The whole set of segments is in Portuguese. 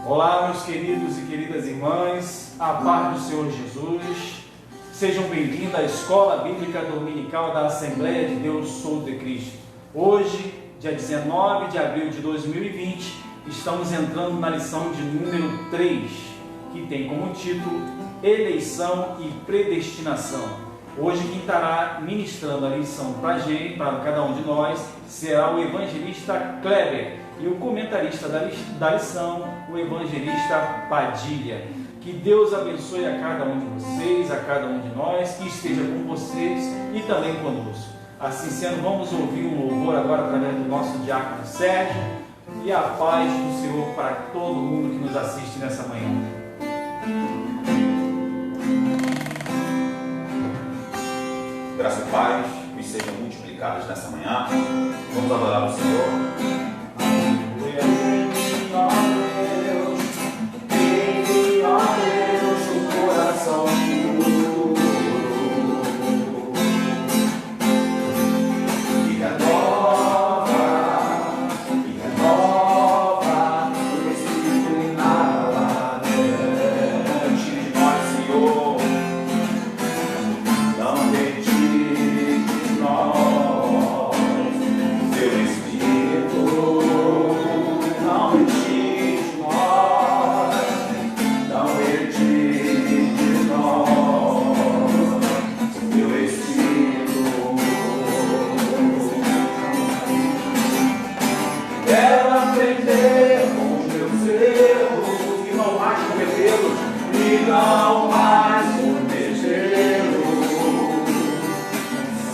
Olá, meus queridos e queridas irmãs, a paz do Senhor Jesus. Sejam bem-vindos à Escola Bíblica Dominical da Assembleia de Deus Sou de Cristo. Hoje, dia 19 de abril de 2020, estamos entrando na lição de número 3, que tem como título Eleição e Predestinação. Hoje quem estará ministrando a lição para cada um de nós, será o evangelista Kleber e o comentarista da lição, o evangelista Padilha. Que Deus abençoe a cada um de vocês, a cada um de nós, que esteja com vocês e também conosco. Assim sendo, vamos ouvir um louvor agora através do nosso diácono Sérgio, e a paz do Senhor para todo mundo que nos assiste nessa manhã. Graça e paz nos sejam multiplicadas nessa manhã. Vamos adorar o Senhor.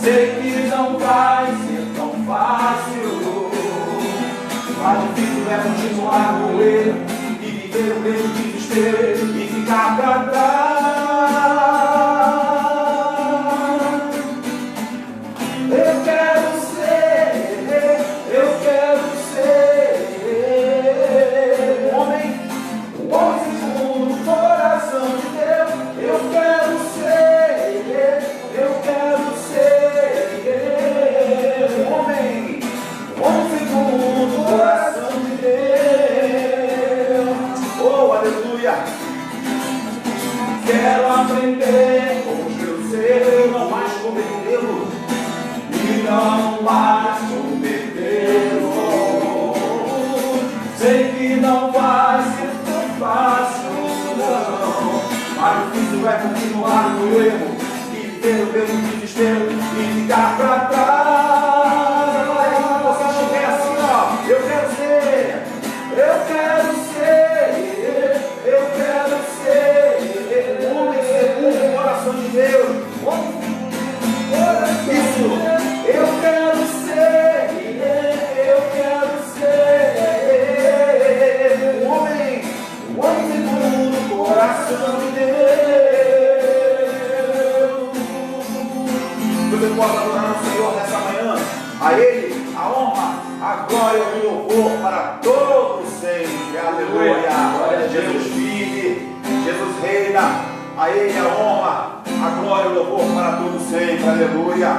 Sei que não vai ser tão fácil, mas difícil é continuar no erro e viver o mesmo desespero e ficar pra trás. Eu quero ser um homem segundo o coração de Deus. Eu quero ser segundo o coração de Deus. Oh, aleluia! Quero aprender com os meus erros, não mais cometê-los e não mais cometê-los. Sei que não vai ser tão fácil, não, mas difícil é continuar no erro e viver o mesmo desespero e ficar pra trás. Homem segundo o coração de Deus. Isso, eu quero ser um homem segundo o coração de Deus. Você pode adorar o Senhor nessa manhã, a Ele a honra, a glória e o louvor para todos sempre. Aleluia. Jesus vive, Jesus reina, a Ele a honra, a glória e o louvor para todos sempre. Aleluia.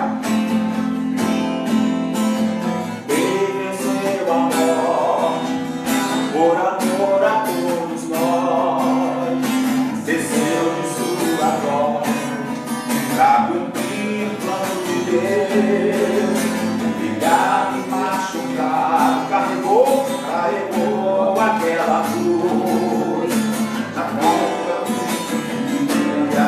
Ele venceu a morte, por amor a todos nós, desceu de sua glória para cumprir o plano de Deus. Humilhado e machucado, carregou aquela cruz. Na ponta do dia,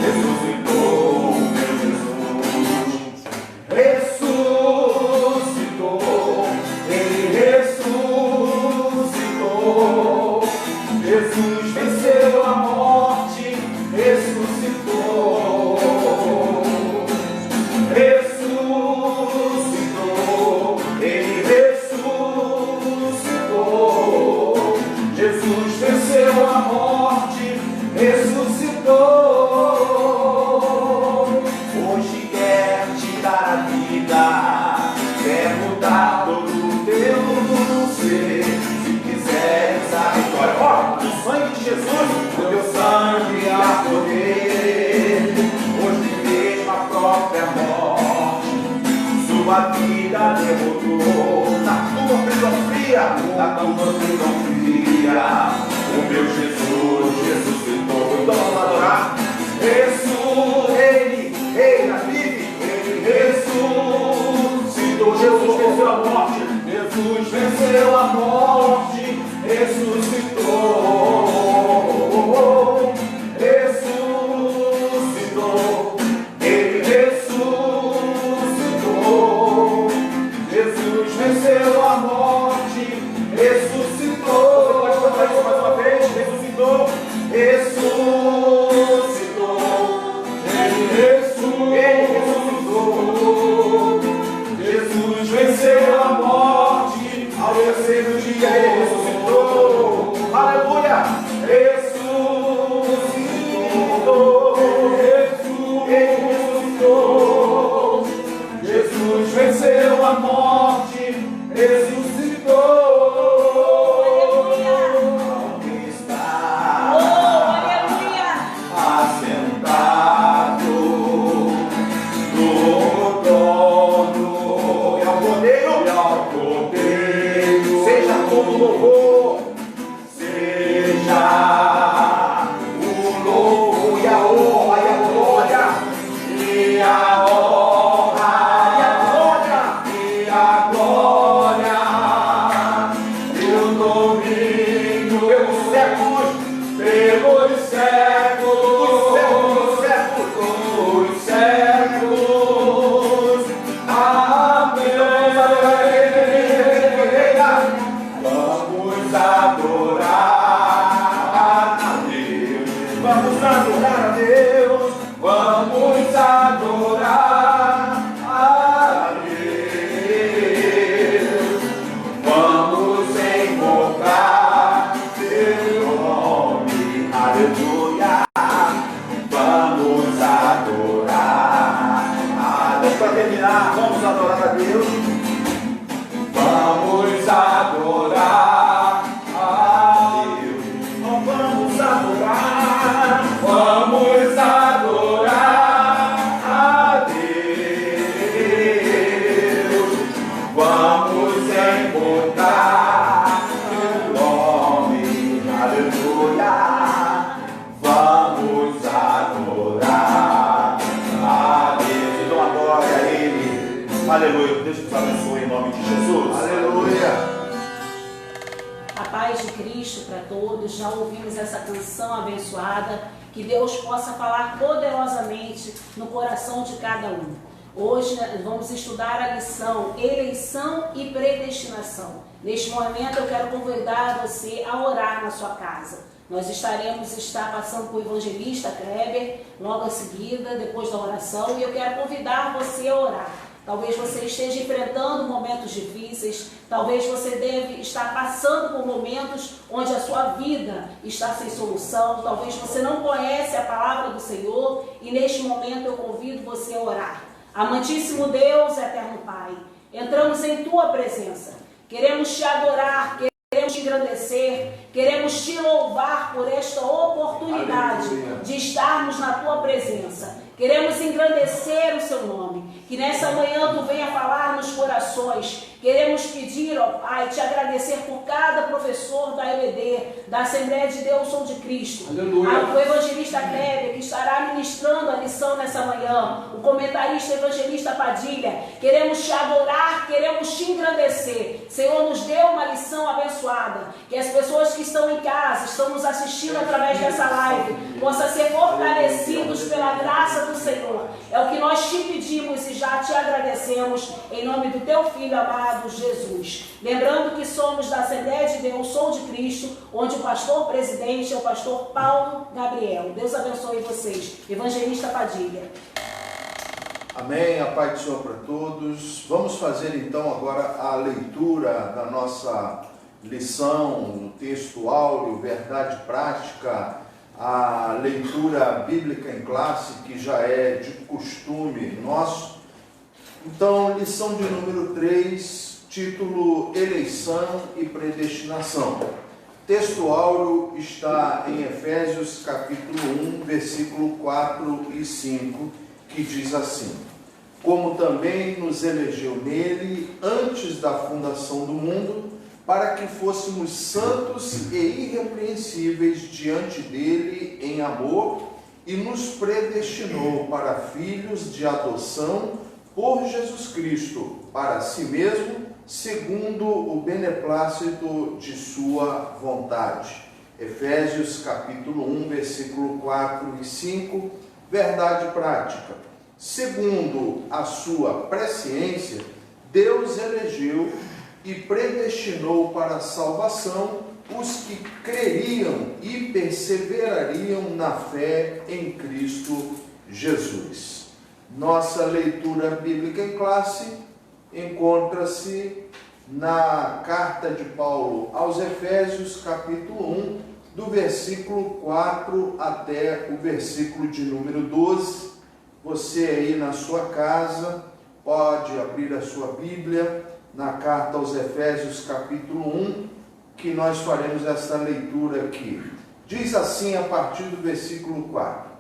ressuscitou, meu Jesus. Ressuscitou, Ele ressuscitou. Jesus venceu a morte, ressuscitou. Ele ressuscitou. Jesus venceu a morte, ressuscitou. Hoje quer te dar a vida, quer mudar todo o teu ser. Se quiseres a vitória, ó, do sangue de Jesus, o teu sangue há poder. Hoje mesmo a própria morte, sua vida derrotou. Na tua prisão fria, O meu Jesus ressuscitou. Então vamos adorar. Jesus, Ele reina, vive, Ele ressuscitou. Jesus venceu a morte. Jesus venceu a morte. Ressuscitou. Ressuscitou. Ele ressuscitou. Jesus venceu a morte. Ressuscitou. Você pode cantar isso mais uma vez? Ressuscitou. Ressuscitou. Ele ressuscitou. Jesus venceu a morte. Ao terceiro dia ele ressuscitou. Aleluia. Ressuscitou. Ele ressuscitou. Jesus venceu a morte. Ressuscitou. Louvor, seja o louvor e a honra e a glória, e a honra e a glória, e a glória, e o domínio pelos séculos, pelos séculos, dos séculos. Amém. Vamos adorar a Deus. Vamos adorar a Deus. Vamos adorar a Deus. Vamos invocar seu nome. Aleluia. Vamos adorar a Deus. Para terminar, vamos adorar a Deus. Vamos adorar a Deus. Vamos adorar. Vamos adorar a Deus. Vamos invocar seu nome. Aleluia. Vamos adorar a Deus. Então adore a Ele. Aleluia. Deus te abençoe em nome de Jesus. Aleluia. A paz de Cristo para todos. Já ouvimos essa canção abençoada. Que Deus possa falar poderosamente no coração de cada um. Hoje vamos estudar a lição Eleição e Predestinação. Neste momento eu quero convidar você a orar na sua casa. Nós estaremos passando com o evangelista Kleber logo a seguida, depois da oração, e eu quero convidar você a orar. Talvez você esteja enfrentando momentos difíceis, talvez você deve estar passando por momentos onde a sua vida está sem solução, talvez você não conhece a palavra do Senhor, e neste momento eu convido você a orar. Amantíssimo Deus, eterno Pai, entramos em Tua presença, queremos Te adorar, queremos Te engrandecer, queremos Te louvar por esta oportunidade de estarmos na Tua presença. Queremos engrandecer o Seu nome, que nessa manhã Tu venha falar nos corações. Queremos pedir, ó Pai, Te agradecer por cada professor da EBD, da Assembleia de Deus Som de Cristo. O evangelista Kleber, que estará ministrando a lição nessa manhã, o comentarista evangelista Padilha. Queremos Te adorar, queremos Te engrandecer. Senhor, nos dê uma lição abençoada, que as pessoas que estão em casa, estão nos assistindo através dessa live, possam ser fortalecidos pela graça do Senhor. É o que nós Te pedimos e já Te agradecemos, em nome do Teu Filho amado Jesus. Lembrando que somos da Assembleia de Deus Som de Cristo, onde o pastor presidente é o pastor Paulo Gabriel. Deus abençoe vocês. Evangelista Padilha. Amém, a paz do Senhor para todos. Vamos fazer então agora a leitura da nossa lição, no texto áureo, verdade prática, a leitura bíblica em classe, que já é de costume nosso. Então, lição de número 3, título Eleição e Predestinação. Texto áureo está em Efésios capítulo 1, versículo 4 e 5, que diz assim: como também nos elegeu nele antes da fundação do mundo, para que fôssemos santos e irrepreensíveis diante dele em amor, e nos predestinou para filhos de adoção por Jesus Cristo, para si mesmo, segundo o beneplácito de sua vontade. Efésios capítulo 1, versículo 4 e 5, verdade prática. Segundo a sua presciência, Deus elegeu e predestinou para a salvação os que creriam e perseverariam na fé em Cristo Jesus. Nossa leitura bíblica em classe encontra-se na carta de Paulo aos Efésios, capítulo 1, do versículo 4 até o versículo de número 12. Você aí na sua casa pode abrir a sua Bíblia na carta aos Efésios, capítulo 1, que nós faremos essa leitura aqui. Diz assim a partir do versículo 4: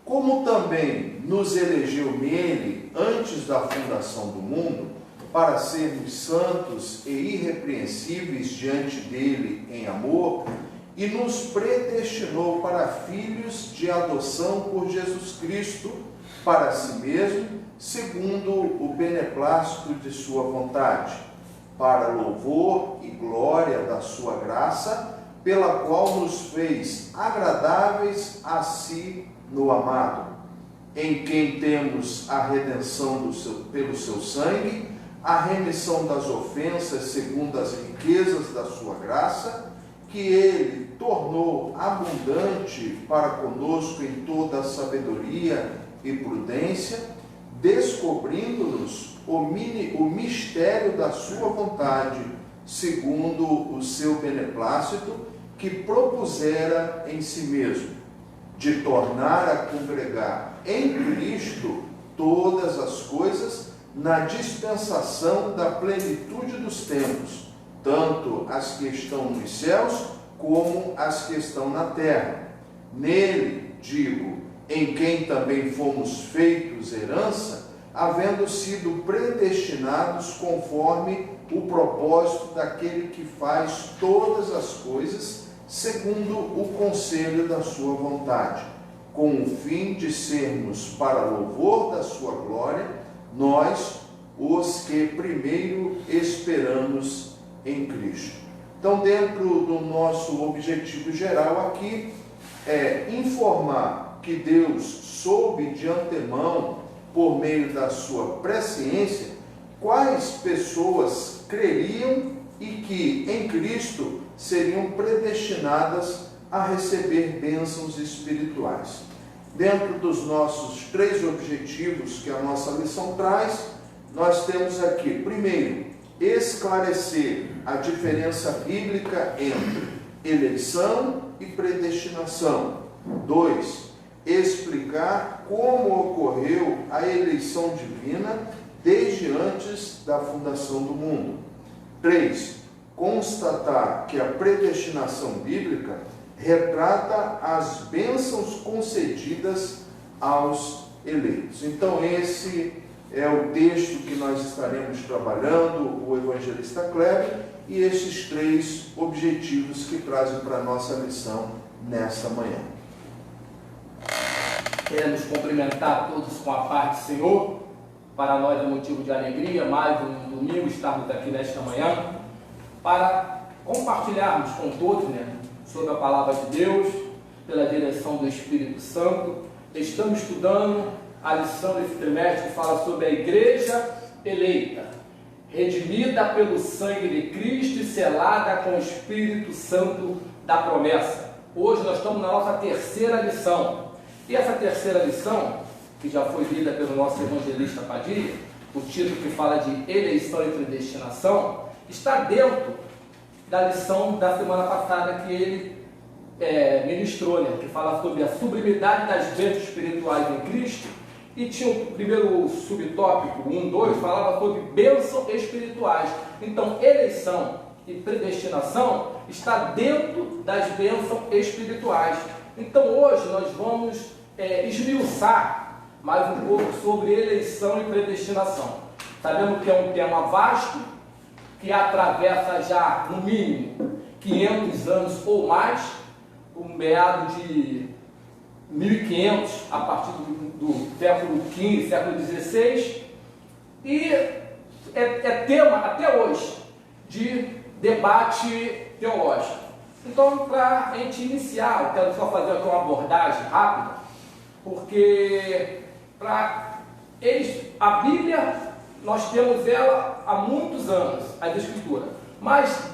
como também nos elegeu nele antes da fundação do mundo, para sermos santos e irrepreensíveis diante dele em amor, e nos predestinou para filhos de adoção por Jesus Cristo, para si mesmo, segundo o beneplácito de sua vontade, para louvor e glória da sua graça, pela qual nos fez agradáveis a si no amado, em quem temos a redenção pelo seu sangue, a remissão das ofensas segundo as riquezas da sua graça, que ele tornou abundante para conosco em toda a sabedoria e prudência, descobrindo-nos o mistério da sua vontade, segundo o seu beneplácito, que propusera em si mesmo, de tornar a congregar em Cristo todas as coisas na dispensação da plenitude dos tempos, tanto as que estão nos céus como as que estão na terra. Nele, digo, em quem também fomos feitos herança, havendo sido predestinados conforme o propósito daquele que faz todas as coisas segundo o conselho da sua vontade, com o fim de sermos para louvor da sua glória, nós, os que primeiro esperamos em Cristo. Então, dentro do nosso objetivo geral aqui, é informar que Deus soube de antemão, por meio da sua presciência, quais pessoas creriam e que em Cristo seriam predestinadas a receber bênçãos espirituais. Dentro dos nossos 3 objetivos que a nossa lição traz, nós temos aqui, primeiro, esclarecer a diferença bíblica entre eleição e predestinação. 2, explicar como ocorreu a eleição divina desde antes da fundação do mundo. 3, constatar que a predestinação bíblica retrata as bênçãos concedidas aos eleitos. Então, esse é o texto que nós estaremos trabalhando, o evangelista Kleber, e esses 3 objetivos que trazem para a nossa lição nesta manhã. Queremos cumprimentar todos com a paz do Senhor. Para nós é motivo de alegria, mais um domingo estarmos aqui nesta manhã, para compartilharmos com todos, sobre a palavra de Deus, pela direção do Espírito Santo. Estamos estudando a lição desse trimestre que fala sobre a igreja eleita, redimida pelo sangue de Cristo e selada com o Espírito Santo da promessa. Hoje nós estamos na nossa 3ª lição. E essa 3ª lição, que já foi lida pelo nosso evangelista Padilha, o título que fala de eleição e predestinação, está dentro da lição da semana passada que ele ministrou, que fala sobre a sublimidade das bênçãos espirituais em Cristo, e tinha o primeiro subtópico, 1.2, falava sobre bênçãos espirituais. Então, eleição e predestinação está dentro das bênçãos espirituais. Então, hoje nós vamos esmiuçar mais um pouco sobre eleição e predestinação. Sabemos que é um tema vasto, que atravessa já, no mínimo, 500 anos ou mais, o meado de 1500, a partir do século XV, século XVI, e é tema, até hoje, de debate teológico. Então, para a gente iniciar, eu quero só fazer aqui uma abordagem rápida, porque a Bíblia, nós temos ela há muitos anos, as Escrituras, mas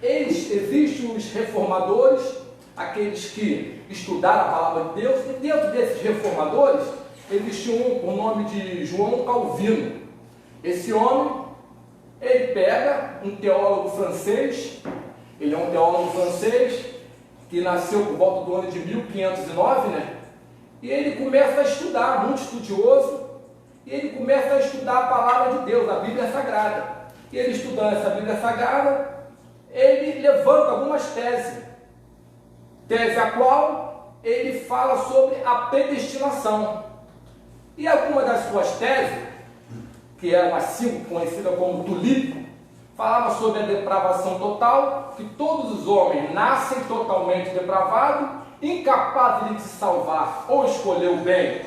existem os reformadores, aqueles que estudaram a palavra de Deus, e dentro desses reformadores, existe o nome de João Calvino. Esse homem, ele pega um teólogo francês, ele é um teólogo francês, que nasceu por volta do ano de 1509, né? E ele começa a estudar, muito estudioso, e ele começa a estudar a palavra de Deus, a Bíblia Sagrada. E ele estudando essa Bíblia Sagrada, ele levanta algumas teses. Tese a qual ele fala sobre a predestinação. E alguma das suas teses, que eram as 5, conhecidas como tulipe, falava sobre a depravação total, que todos os homens nascem totalmente depravados, incapazes de se salvar ou escolher o bem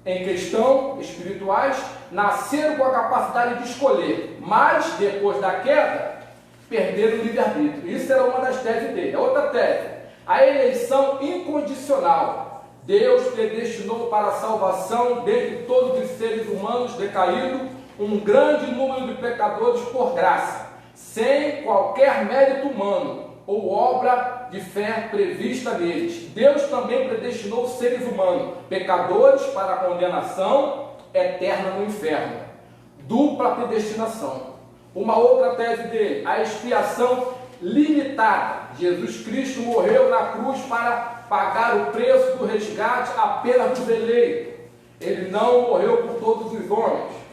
em questão espirituais, nasceram com a capacidade de escolher, mas depois da queda, perderam o livre-arbítrio. Isso era uma das teses dele. A outra tese, a eleição incondicional. Deus predestinou para a salvação dentre todos os seres humanos decaídos um grande número de pecadores por graça, sem qualquer mérito humano ou obra de fé prevista neles. Deus também predestinou seres humanos, pecadores, para a condenação eterna no inferno. Dupla predestinação. Uma outra tese dele, a expiação limitada. Jesus Cristo morreu na cruz para pagar o preço do resgate apenas dos eleitos. Ele não morreu por todos os homens.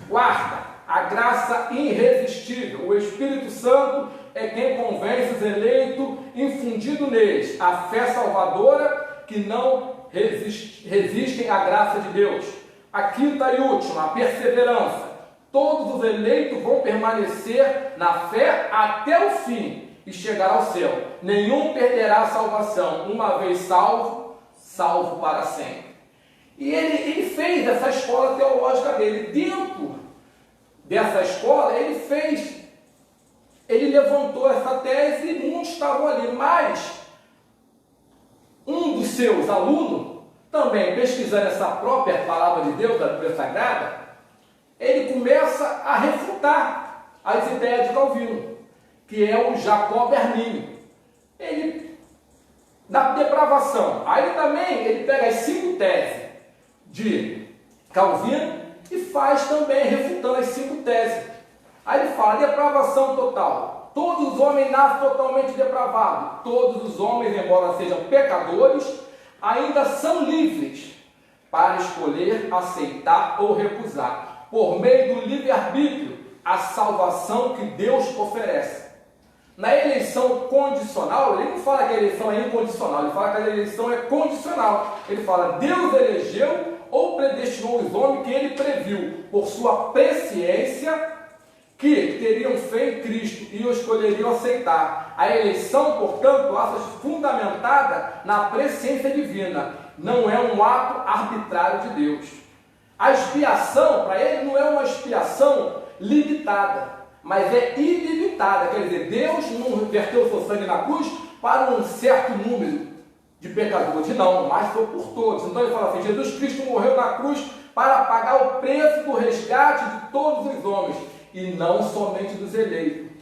Quarta, a graça irresistível. O Espírito Santo é quem convence os eleitos, infundido neles a fé salvadora, que não resistem à graça de Deus. A quinta e última, a perseverança. Todos os eleitos vão permanecer na fé até o fim e chegar ao céu. Nenhum perderá a salvação. Uma vez salvo, salvo para sempre. E ele fez essa escola teológica dele. Dentro dessa escola, ele levantou essa tese e muitos estavam ali. Mas um dos seus alunos, também pesquisando essa própria palavra de Deus, da Bíblia Sagrada, ele começa a refutar as ideias de Calvino, que é o Jacob Arminio. Ele, da depravação, aí também ele pega as 5 teses de Calvino e faz também, refutando as 5 teses. Aí ele fala, depravação total. Todos os homens nascem totalmente depravados. Todos os homens, embora sejam pecadores, ainda são livres para escolher, aceitar ou recusar, por meio do livre-arbítrio, a salvação que Deus oferece. Na eleição condicional, ele não fala que a eleição é incondicional, ele fala que a eleição é condicional. Ele fala, Deus elegeu ou predestinou os homens que ele previu, por sua presciência, que teriam fé em Cristo e o escolheriam aceitar. A eleição, portanto, acha-se fundamentada na presciência divina, não é um ato arbitrário de Deus. A expiação, para ele, não é uma expiação limitada, mas é ilimitada. Quer dizer, Deus não verteu o seu sangue na cruz para um certo número de pecadores, não, mas foi por todos. Então ele fala assim, Jesus Cristo morreu na cruz para pagar o preço do resgate de todos os homens, e não somente dos eleitos.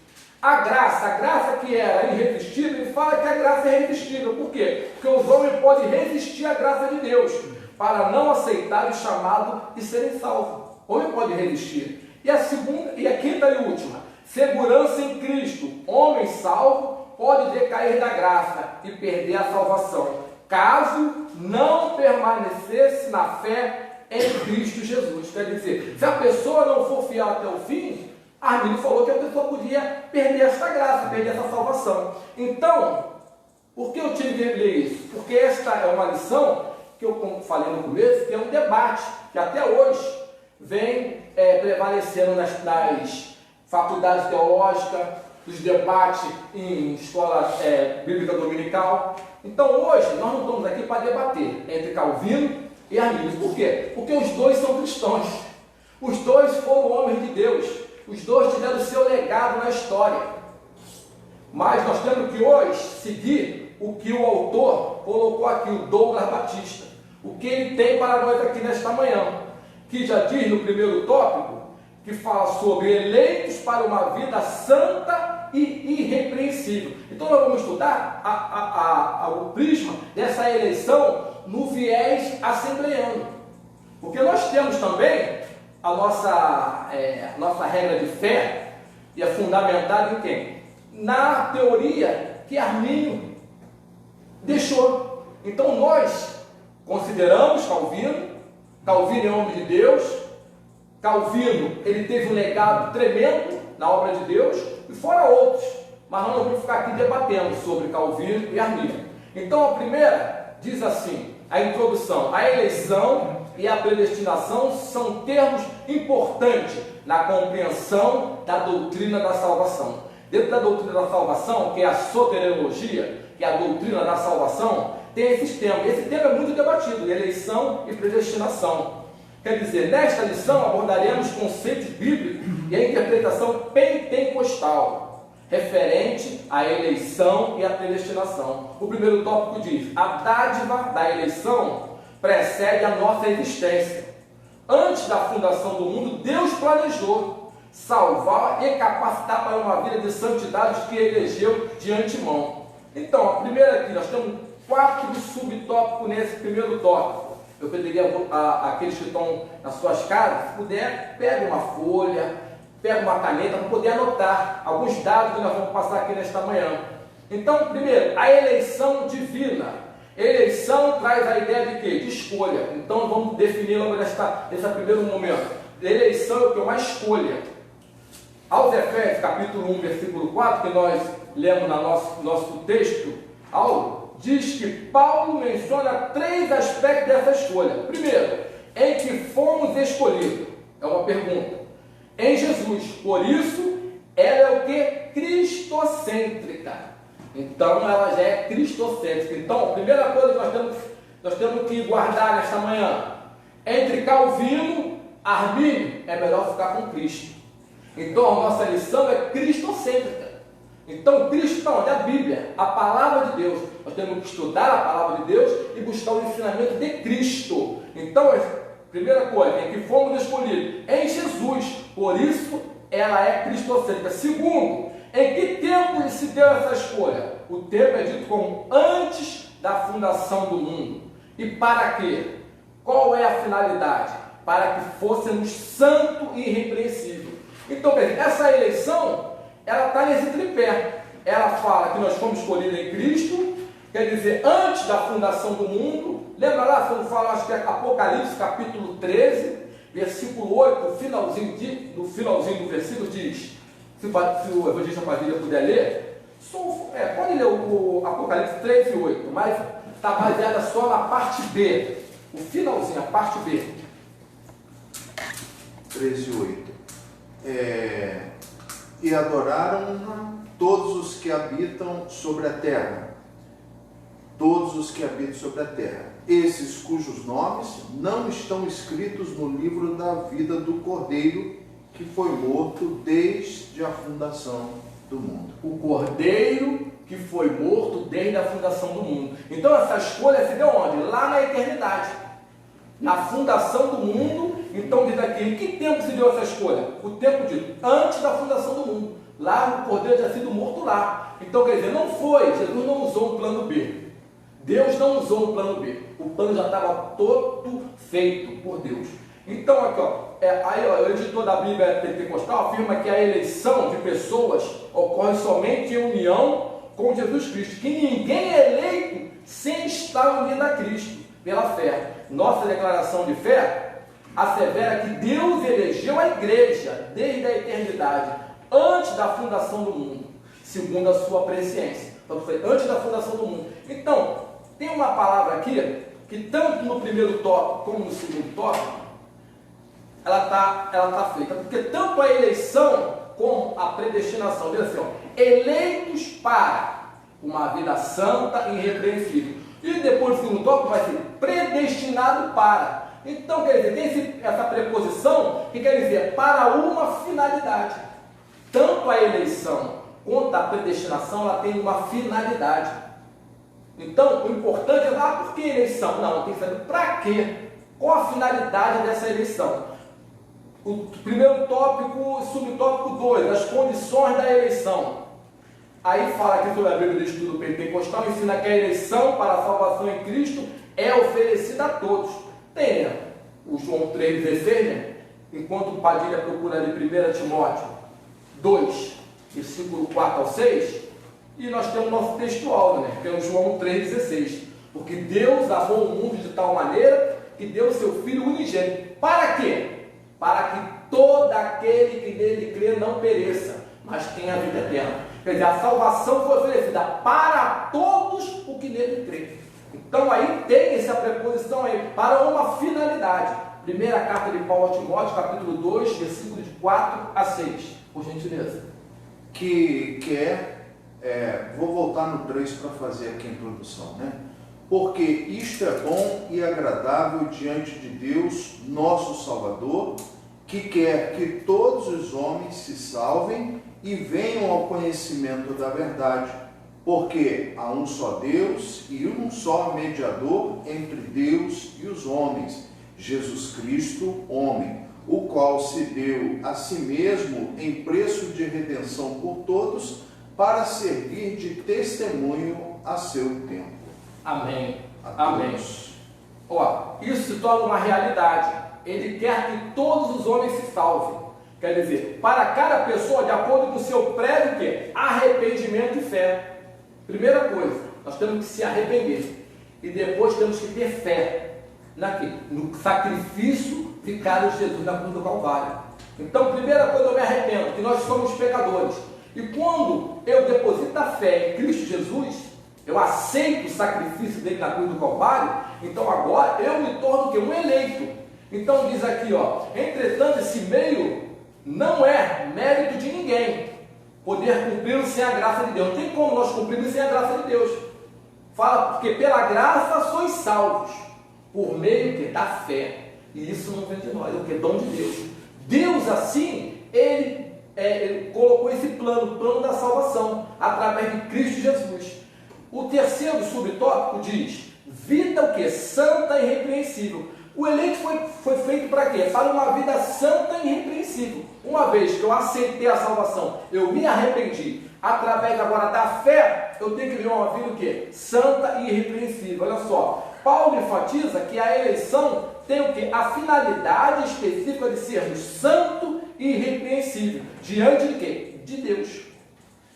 A graça que era irresistível, ele fala que a graça é irresistível. Por quê? Porque os homens podem resistir à graça de Deus, para não aceitar o chamado e serem salvos. O homem pode resistir. E a segunda, e a quinta e última, segurança em Cristo. Homem salvo pode decair da graça e perder a salvação, caso não permanecesse na fé em Cristo Jesus. Quer dizer, se a pessoa não for fiel até o fim, Arminio falou que a pessoa podia perder essa graça, perder essa salvação. Então, por que eu tive que ler isso? Porque esta é uma lição que eu falei no começo, que é um debate que até hoje vem prevalecendo nas faculdade teológica, dos debates em escola bíblica dominical. Então hoje nós não estamos aqui para debater entre Calvino e Armínio. Por quê? Porque os dois são cristãos. Os dois foram homens de Deus. Os dois tiveram o seu legado na história. Mas nós temos que hoje seguir o que o autor colocou aqui, o Douglas Batista. O que ele tem para nós aqui nesta manhã. Que já diz no primeiro tópico, que fala sobre eleitos para uma vida santa e irrepreensível. Então nós vamos estudar o prisma dessa eleição no viés assembleiano. Porque nós temos também a nossa regra de fé, e é fundamentada em quem? Na teoria que Armínio deixou. Então nós consideramos Calvino é homem de Deus. Calvino, ele teve um legado tremendo na obra de Deus, e fora outros, mas nós não vamos ficar aqui debatendo sobre Calvino e Armínio. Então a primeira diz assim, a introdução: a eleição e a predestinação são termos importantes na compreensão da doutrina da salvação. Dentro da doutrina da salvação, que é a soteriologia, que é a doutrina da salvação, tem esses termos. Esse tema é muito debatido, eleição e predestinação. Quer dizer, nesta lição abordaremos conceitos bíblicos e a interpretação pentecostal, referente à eleição e à predestinação. O primeiro tópico diz: a dádiva da eleição precede a nossa existência. Antes da fundação do mundo, Deus planejou salvar e capacitar para uma vida de santidade que elegeu de antemão. Então, a primeira aqui, nós temos 4 subtópicos nesse primeiro tópico. Eu pediria àqueles que estão nas suas casas, se puder, pegue uma folha, pegue uma caneta para poder anotar alguns dados que nós vamos passar aqui nesta manhã. Então, primeiro, a eleição divina. Eleição traz a ideia de quê? De escolha. Então, vamos definir logo nesse primeiro momento. Eleição é o que? Uma escolha. Aos Efésios, capítulo 1, versículo 4, que nós lemos no nosso texto, diz que Paulo menciona 3 aspectos dessa escolha. Primeiro, em que fomos escolhidos. É uma pergunta. Em Jesus. Por isso, ela é o que? Cristocêntrica. Então, ela já é cristocêntrica. Então, a primeira coisa que nós temos que guardar nesta manhã: entre Calvino e Armínio, é melhor ficar com Cristo. Então, a nossa lição é cristocêntrica. Então, Cristo está onde? A Bíblia, a palavra de Deus. Nós temos que estudar a palavra de Deus e buscar o ensinamento de Cristo. Então, a primeira coisa, em que fomos escolhidos em Jesus. Por isso, ela é cristocêntrica. Segundo, em que tempo se deu essa escolha? O tempo é dito como antes da fundação do mundo. E para quê? Qual é a finalidade? Para que fôssemos santo e irrepreensível. Então, essa eleição, ela está nesse tripé. Ela fala que nós fomos escolhidos em Cristo, quer dizer, antes da fundação do mundo. Lembra lá, quando fala, acho que é Apocalipse, capítulo 13, versículo 8, no finalzinho do versículo diz, se o evangelista Padilha puder ler, pode ler o Apocalipse 13 e 8, mas está baseada só na parte B, o finalzinho, a parte B. 13 e 8. E adoraram todos os que habitam sobre a terra. Todos os que habitam sobre a terra. Esses cujos nomes não estão escritos no livro da vida do Cordeiro, que foi morto desde a fundação do mundo. O Cordeiro que foi morto desde a fundação do mundo. Então essa escolha se deu onde? Lá na eternidade. Na fundação do mundo. Então diz aqui, em que tempo se deu essa escolha? O tempo de antes da fundação do mundo. Lá o Cordeiro tinha sido morto lá. Então quer dizer, não foi, Jesus não usou um plano B. Deus não usou um plano B. O plano já estava todo feito por Deus. Então aqui, o editor da Bíblia Pentecostal afirma que a eleição de pessoas ocorre somente em união com Jesus Cristo. Que ninguém é eleito sem estar unido a Cristo, pela fé. Nossa declaração de fé assevera que Deus elegeu a igreja desde a eternidade, antes da fundação do mundo, segundo a sua presciência. Então, foi antes da fundação do mundo. Então, tem uma palavra aqui, que tanto no primeiro tópico como no segundo tópico, ela tá feita. Porque tanto a eleição com a predestinação. Diz assim, ó, eleitos para uma vida santa e irrepreensível. E depois o segundo tópico vai ser predestinado para. Então, quer dizer, tem essa preposição que quer dizer para uma finalidade. Tanto a eleição quanto a predestinação, ela tem uma finalidade. Então, o importante é, por que eleição? Não, tem que saber para quê? Qual a finalidade dessa eleição? O primeiro tópico, subtópico 2, as condições da eleição. Aí fala aqui sobre a Bíblia do Estudo Pentecostal, ensina que a eleição para a salvação em Cristo é oferecida a todos. Tem, né? O João 3,16, né? Enquanto o Padilha procura ali 1 Timóteo 2, versículo 4 ao 6, e nós temos o nosso textual, né? Que é o João 3,16. Porque Deus amou o mundo de tal maneira que deu o seu Filho unigênito. Para quê? Para que todo aquele que nele crê não pereça, mas tenha a vida eterna. Quer dizer, a salvação foi oferecida para todos o que nele crê. Então aí tem essa preposição aí, para uma finalidade. Primeira carta de Paulo a Timóteo, capítulo 2, versículos de 4 a 6. Por gentileza. Vou voltar no 3 para fazer aqui a introdução, né? Porque isto é bom e agradável diante de Deus, nosso Salvador, que quer que todos os homens se salvem e venham ao conhecimento da verdade, porque há um só Deus e um só mediador entre Deus e os homens, Jesus Cristo, homem, o qual se deu a si mesmo em preço de redenção por todos, para servir de testemunho a seu tempo. Amém. Amém. Ó, isso se torna uma realidade. Ele quer que todos os homens se salvem. Quer dizer, para cada pessoa, de acordo com o seu prévio quê? Arrependimento e fé. Primeira coisa, nós temos que se arrepender. E depois temos que ter fé no sacrifício vicário de Jesus na cruz do Calvário. Então, primeira coisa, eu me arrependo, que nós somos pecadores. E quando eu deposito a fé em Cristo Jesus, eu aceito o sacrifício dele na cruz do Calvário, então agora eu me torno o quê? Um eleito. Então diz aqui, ó, entretanto esse meio não é mérito de ninguém, poder cumpri-lo sem a graça de Deus. Não tem como nós cumprirmos sem a graça de Deus. Fala, porque pela graça sois salvos, por meio da fé. E isso não vem de nós, é o que? Dom de Deus. Deus assim, ele colocou esse plano, o plano da salvação, através de Cristo Jesus. O terceiro subtópico diz, vida o que? Santa e irrepreensível. O eleito foi feito para quê? Para uma vida santa e irrepreensível. Uma vez que eu aceitei a salvação, eu me arrependi, através agora da fé, eu tenho que viver uma vida o quê? Santa e irrepreensível. Olha só, Paulo enfatiza que a eleição tem o quê? A finalidade específica de sermos santo e irrepreensível. Diante de quê? De Deus.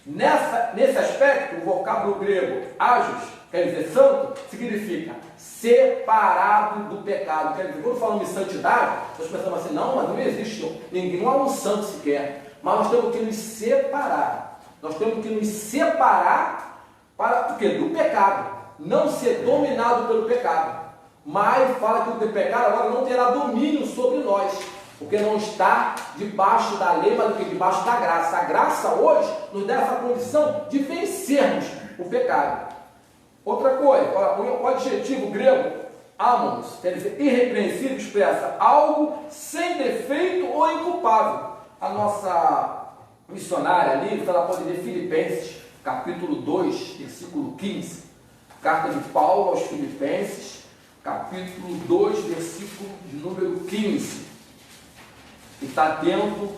Nesse aspecto, o vocábulo grego ágios, quer dizer santo, significa separado do pecado. Quer dizer, quando falamos em santidade, nós pensamos assim, não, mas não existe ninguém, não há um santo sequer. Mas nós temos que nos separar. Nós temos que nos separar para o quê? Do pecado. Não ser dominado pelo pecado. Mas fala que o pecado agora não terá domínio sobre nós. Porque não está debaixo da lei, mas do que debaixo da graça. A graça hoje nos dá essa condição de vencermos o pecado. Outra coisa, o adjetivo grego amos, quer dizer irrepreensível, expressa algo sem defeito ou inculpável. A nossa missionária ali, ela pode ler Filipenses, capítulo 2, versículo 15. Carta de Paulo aos Filipenses, capítulo 2, versículo de número 15. E está dentro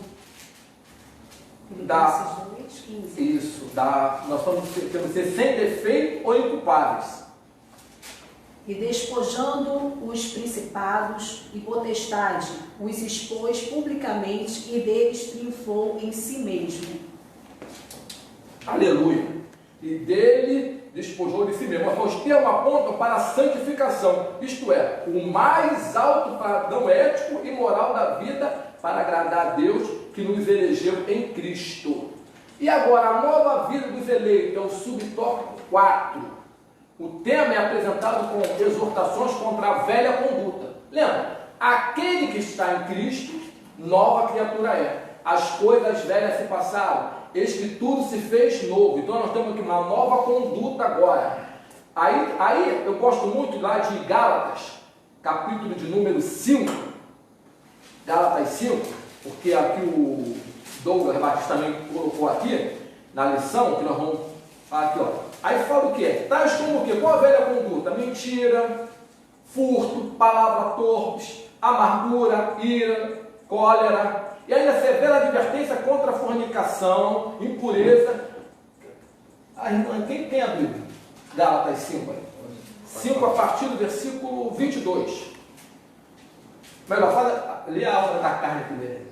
da... Isso, nós temos que ser sem defeito ou inculpáveis. E despojando os principados e potestade, os expôs publicamente e deles triunfou em si mesmo. Aleluia! E dele despojou de si mesmo. Os termos apontam para a santificação, isto é, o mais alto padrão ético e moral da vida para agradar a Deus que nos elegeu em Cristo. E agora, a nova vida dos eleitos, é o subtópico 4. O tema é apresentado com exortações contra a velha conduta. Lembra? Aquele que está em Cristo, nova criatura é. as coisas velhas se passaram, eis que tudo se fez novo. Então nós temos aqui uma nova conduta agora. Aí eu gosto muito lá de Gálatas, capítulo de número 5, Gálatas 5, porque aqui o Douglas Batista também colocou aqui, na lição, que nós vamos falar aqui, ó. Aí fala o quê? Tais como o quê? Qual a velha conduta? Mentira, furto, palavra torpes, amargura, ira, cólera, e ainda severa advertência contra a fornicação, impureza. Quem tem a Bíblia? Gálatas 5, aí. 5 a partir do versículo 22. Melhor, lê a obra da carne primeiro.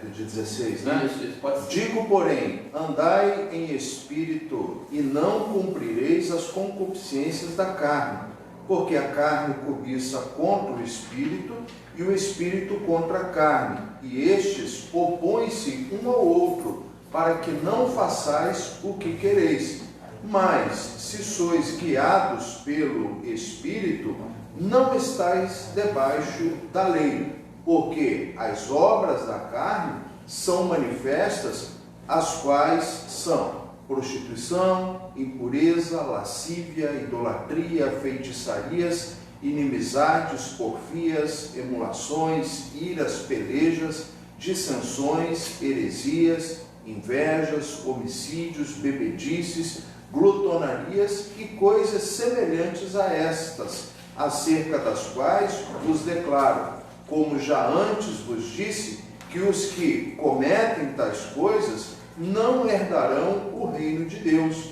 Do dia 16, né? Isso, pode ser. Digo, porém, andai em espírito, e não cumprireis as concupiscências da carne, porque a carne cobiça contra o espírito, e o espírito contra a carne, e estes opõem-se um ao outro, para que não façais o que quereis. Mas, se sois guiados pelo espírito, não estáis debaixo da lei. Porque as obras da carne são manifestas, as quais são prostituição, impureza, lascívia, idolatria, feitiçarias, inimizades, porfias, emulações, iras, pelejas, dissensões, heresias, invejas, homicídios, bebedices, glutonarias e coisas semelhantes a estas, acerca das quais vos declaro, como já antes vos disse, que os que cometem tais coisas não herdarão o reino de Deus.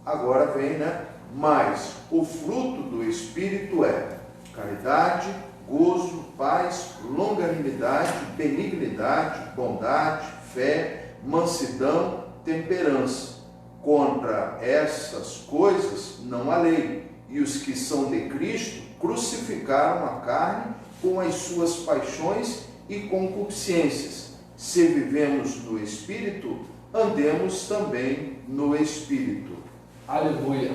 Agora vem, né? Mas o fruto do Espírito é caridade, gozo, paz, longanimidade, benignidade, bondade, fé, mansidão, temperança. Contra essas coisas não há lei. E os que são de Cristo crucificaram a carne com as suas paixões e concupiscências. Se vivemos no Espírito, andemos também no Espírito. Aleluia.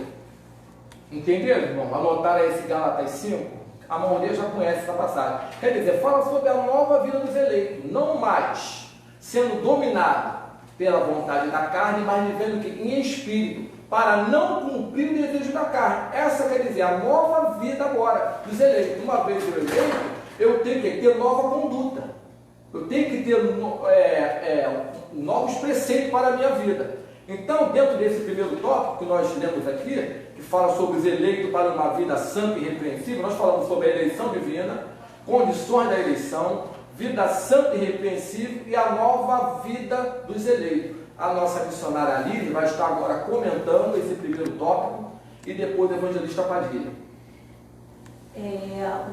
Entenderam, irmão? Anotaram aí esse Gálatas 5? A maioria já conhece essa passagem. Quer dizer, fala sobre a nova vida dos eleitos, não mais sendo dominado pela vontade da carne, mas vivendo que em espírito, para não cumprir o desejo da carne. Essa quer dizer a nova vida agora dos eleitos. Uma vez eu eleito, eu tenho que ter nova conduta. Eu tenho que ter novos preceitos para a minha vida. Então, dentro desse primeiro tópico que nós lemos aqui, que fala sobre os eleitos para uma vida santa e irrepreensível, nós falamos sobre a eleição divina, condições da eleição, vida santa e irrepreensível e a nova vida dos eleitos. A nossa missionária Alice vai estar agora comentando esse primeiro tópico e depois o evangelista Padilha.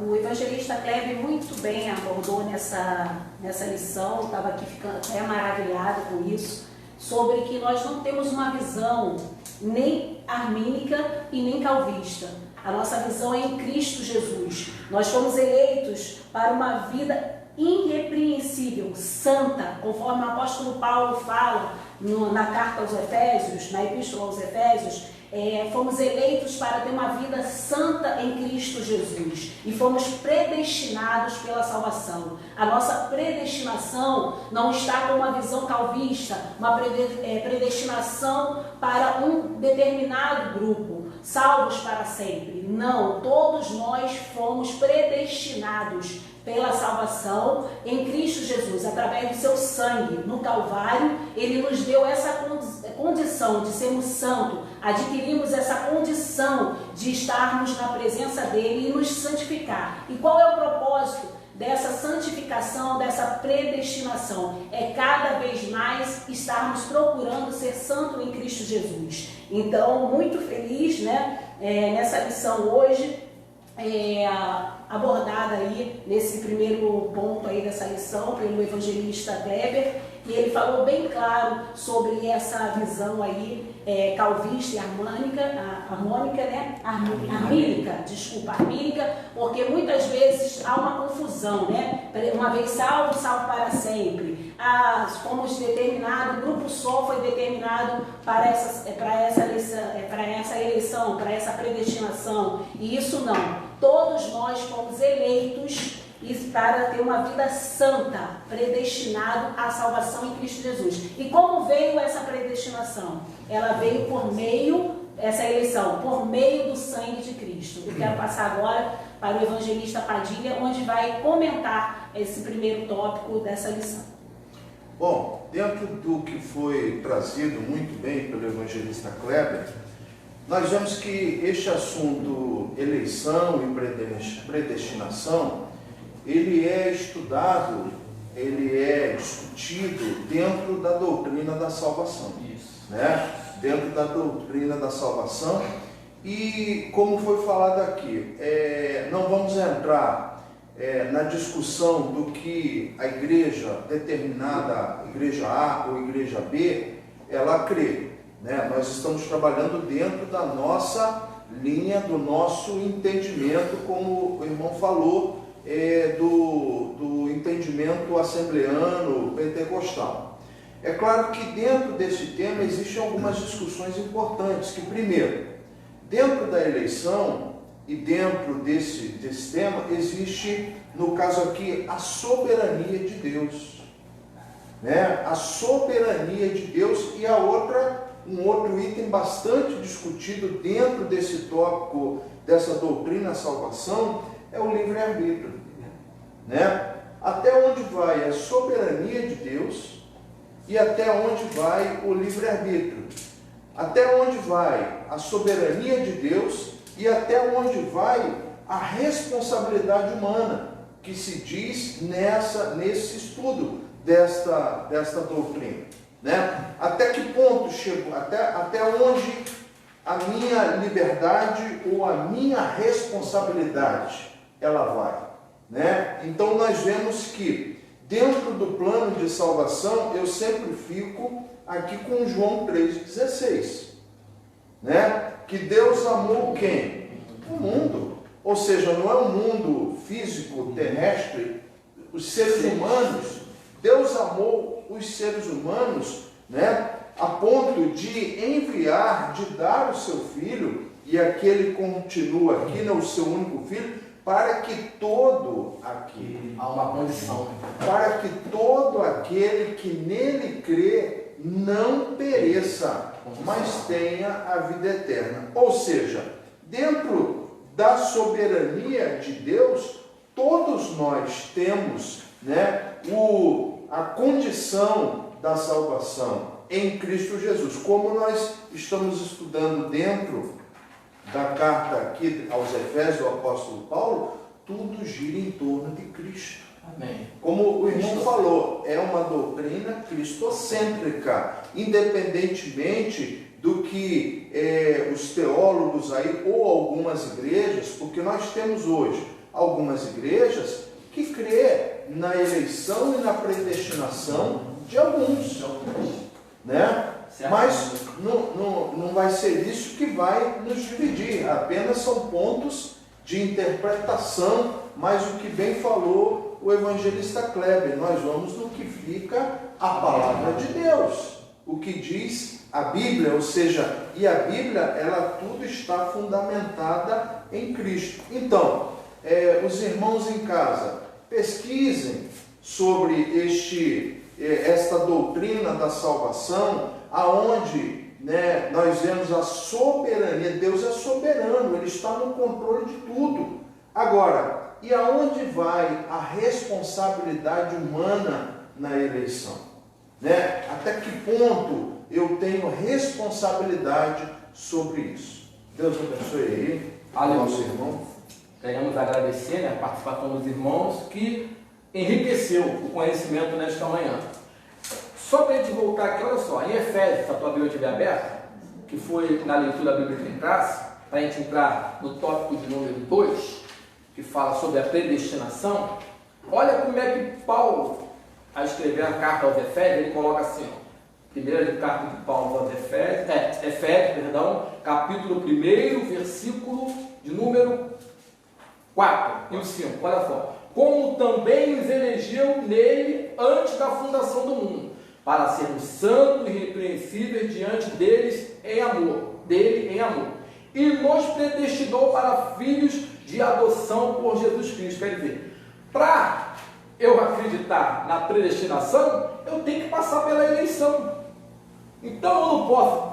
O evangelista Kleber muito bem abordou nessa lição, estava aqui ficando até maravilhado com isso, sobre que nós não temos uma visão nem armínica e nem calvista. A nossa visão é em Cristo Jesus. Nós fomos eleitos para uma vida irrepreensível, santa, conforme o apóstolo Paulo fala na carta aos Efésios, na epístola aos Efésios. Fomos eleitos para ter uma vida santa em Cristo Jesus e fomos predestinados pela salvação. A nossa predestinação não está com uma visão calvista, uma predestinação para um determinado grupo, salvos para sempre. Não, todos nós fomos predestinados pela salvação em Cristo Jesus, através do seu sangue no Calvário. Ele nos deu essa condição de sermos santos, adquirimos essa condição de estarmos na presença dele e nos santificar. E qual é o propósito dessa santificação, dessa predestinação? É cada vez mais estarmos procurando ser santo em Cristo Jesus. Então, muito feliz, né, nessa lição hoje, abordada aí nesse primeiro ponto aí dessa lição pelo evangelista Weber, e ele falou bem claro sobre essa visão aí calvista e armínica, porque muitas vezes há uma confusão, né? Uma vez salvo, salvo para sempre. Fomos determinados, o grupo só foi determinado para essa eleição, para essa predestinação, e isso não. Todos nós fomos eleitos e para ter uma vida santa, predestinado à salvação em Cristo Jesus. E como veio essa predestinação? Ela veio por meio, essa eleição, por meio do sangue de Cristo. Eu quero passar agora para o evangelista Padilha, onde vai comentar esse primeiro tópico dessa lição. Bom, dentro do que foi trazido muito bem pelo evangelista Kleber, nós vemos que este assunto, eleição e predestinação, ele é estudado, ele é discutido dentro da doutrina da salvação. Isso. Né? Dentro da doutrina da salvação. E como foi falado aqui, não vamos entrar na discussão do que a igreja determinada, igreja A ou igreja B, ela crê. Né? Nós estamos trabalhando dentro da nossa linha, do nosso entendimento, como o irmão falou, do entendimento assembleano, pentecostal. É claro que dentro desse tema existem algumas discussões importantes, que primeiro, dentro da eleição e dentro desse tema, existe, no caso aqui, a soberania de Deus. Né? A soberania de Deus e um outro item bastante discutido dentro desse tópico, dessa doutrina salvação, é o livre-arbítrio. Né? Até onde vai a soberania de Deus e até onde vai o livre-arbítrio. Até onde vai a soberania de Deus e até onde vai a responsabilidade humana, que se diz nesse estudo desta doutrina. Né? Até que ponto chegou, até onde a minha liberdade ou a minha responsabilidade ela vai. Né? Então nós vemos que dentro do plano de salvação, eu sempre fico aqui com João 3,16. Né? Que Deus amou quem? O mundo. Ou seja, não é um mundo físico, terrestre, os seres humanos. Deus amou os seres humanos, né? A ponto de enviar, de dar o seu filho, e aquele continua aqui, não o seu único filho, para que todo aquele, Há uma condição. para que todo aquele que nele crê não pereça, mas tenha a vida eterna. Ou seja, dentro da soberania de Deus, todos nós temos, né, a condição da salvação em Cristo Jesus. Como nós estamos estudando dentro da carta aqui aos Efésios, do apóstolo Paulo, tudo gira em torno de Cristo. Amém. Como o irmão falou, é uma doutrina cristocêntrica, independentemente do que os teólogos aí, ou algumas igrejas, porque nós temos hoje algumas igrejas que crê na eleição e na predestinação de alguns, né? Mas não vai ser isso que vai nos dividir, apenas são pontos de interpretação, mas o que bem falou o evangelista Kleber, nós vamos no que fica a palavra de Deus, o que diz a Bíblia, ou seja, e a Bíblia, ela tudo está fundamentada em Cristo. Então, os irmãos em casa, pesquisem sobre esta doutrina da salvação, aonde, né, nós vemos a soberania. Deus é soberano, Ele está no controle de tudo. Agora, e aonde vai a responsabilidade humana na eleição? Né? Até que ponto eu tenho responsabilidade sobre isso? Deus abençoe aí, nosso irmão. Queremos agradecer, né, a participação dos irmãos, que enriqueceu o conhecimento nesta manhã. Só para a gente voltar aqui, olha só, em Efésios, se a tua Bíblia estiver aberta, que foi na leitura da Bíblia em classe, para a gente entrar no tópico de número 2, que fala sobre a predestinação, olha como é que Paulo, a escrever a carta aos Efésios, ele coloca assim, ó, primeira carta de Paulo aos Efésios, capítulo 1, versículo de número 4 e o 5, olha só. Como também os elegeu nele antes da fundação do mundo, para sermos santos e irrepreensíveis diante dele em amor, e nos predestinou para filhos de adoção por Jesus Cristo. Quer dizer, Para eu acreditar na predestinação, eu tenho que passar pela eleição. Então eu não posso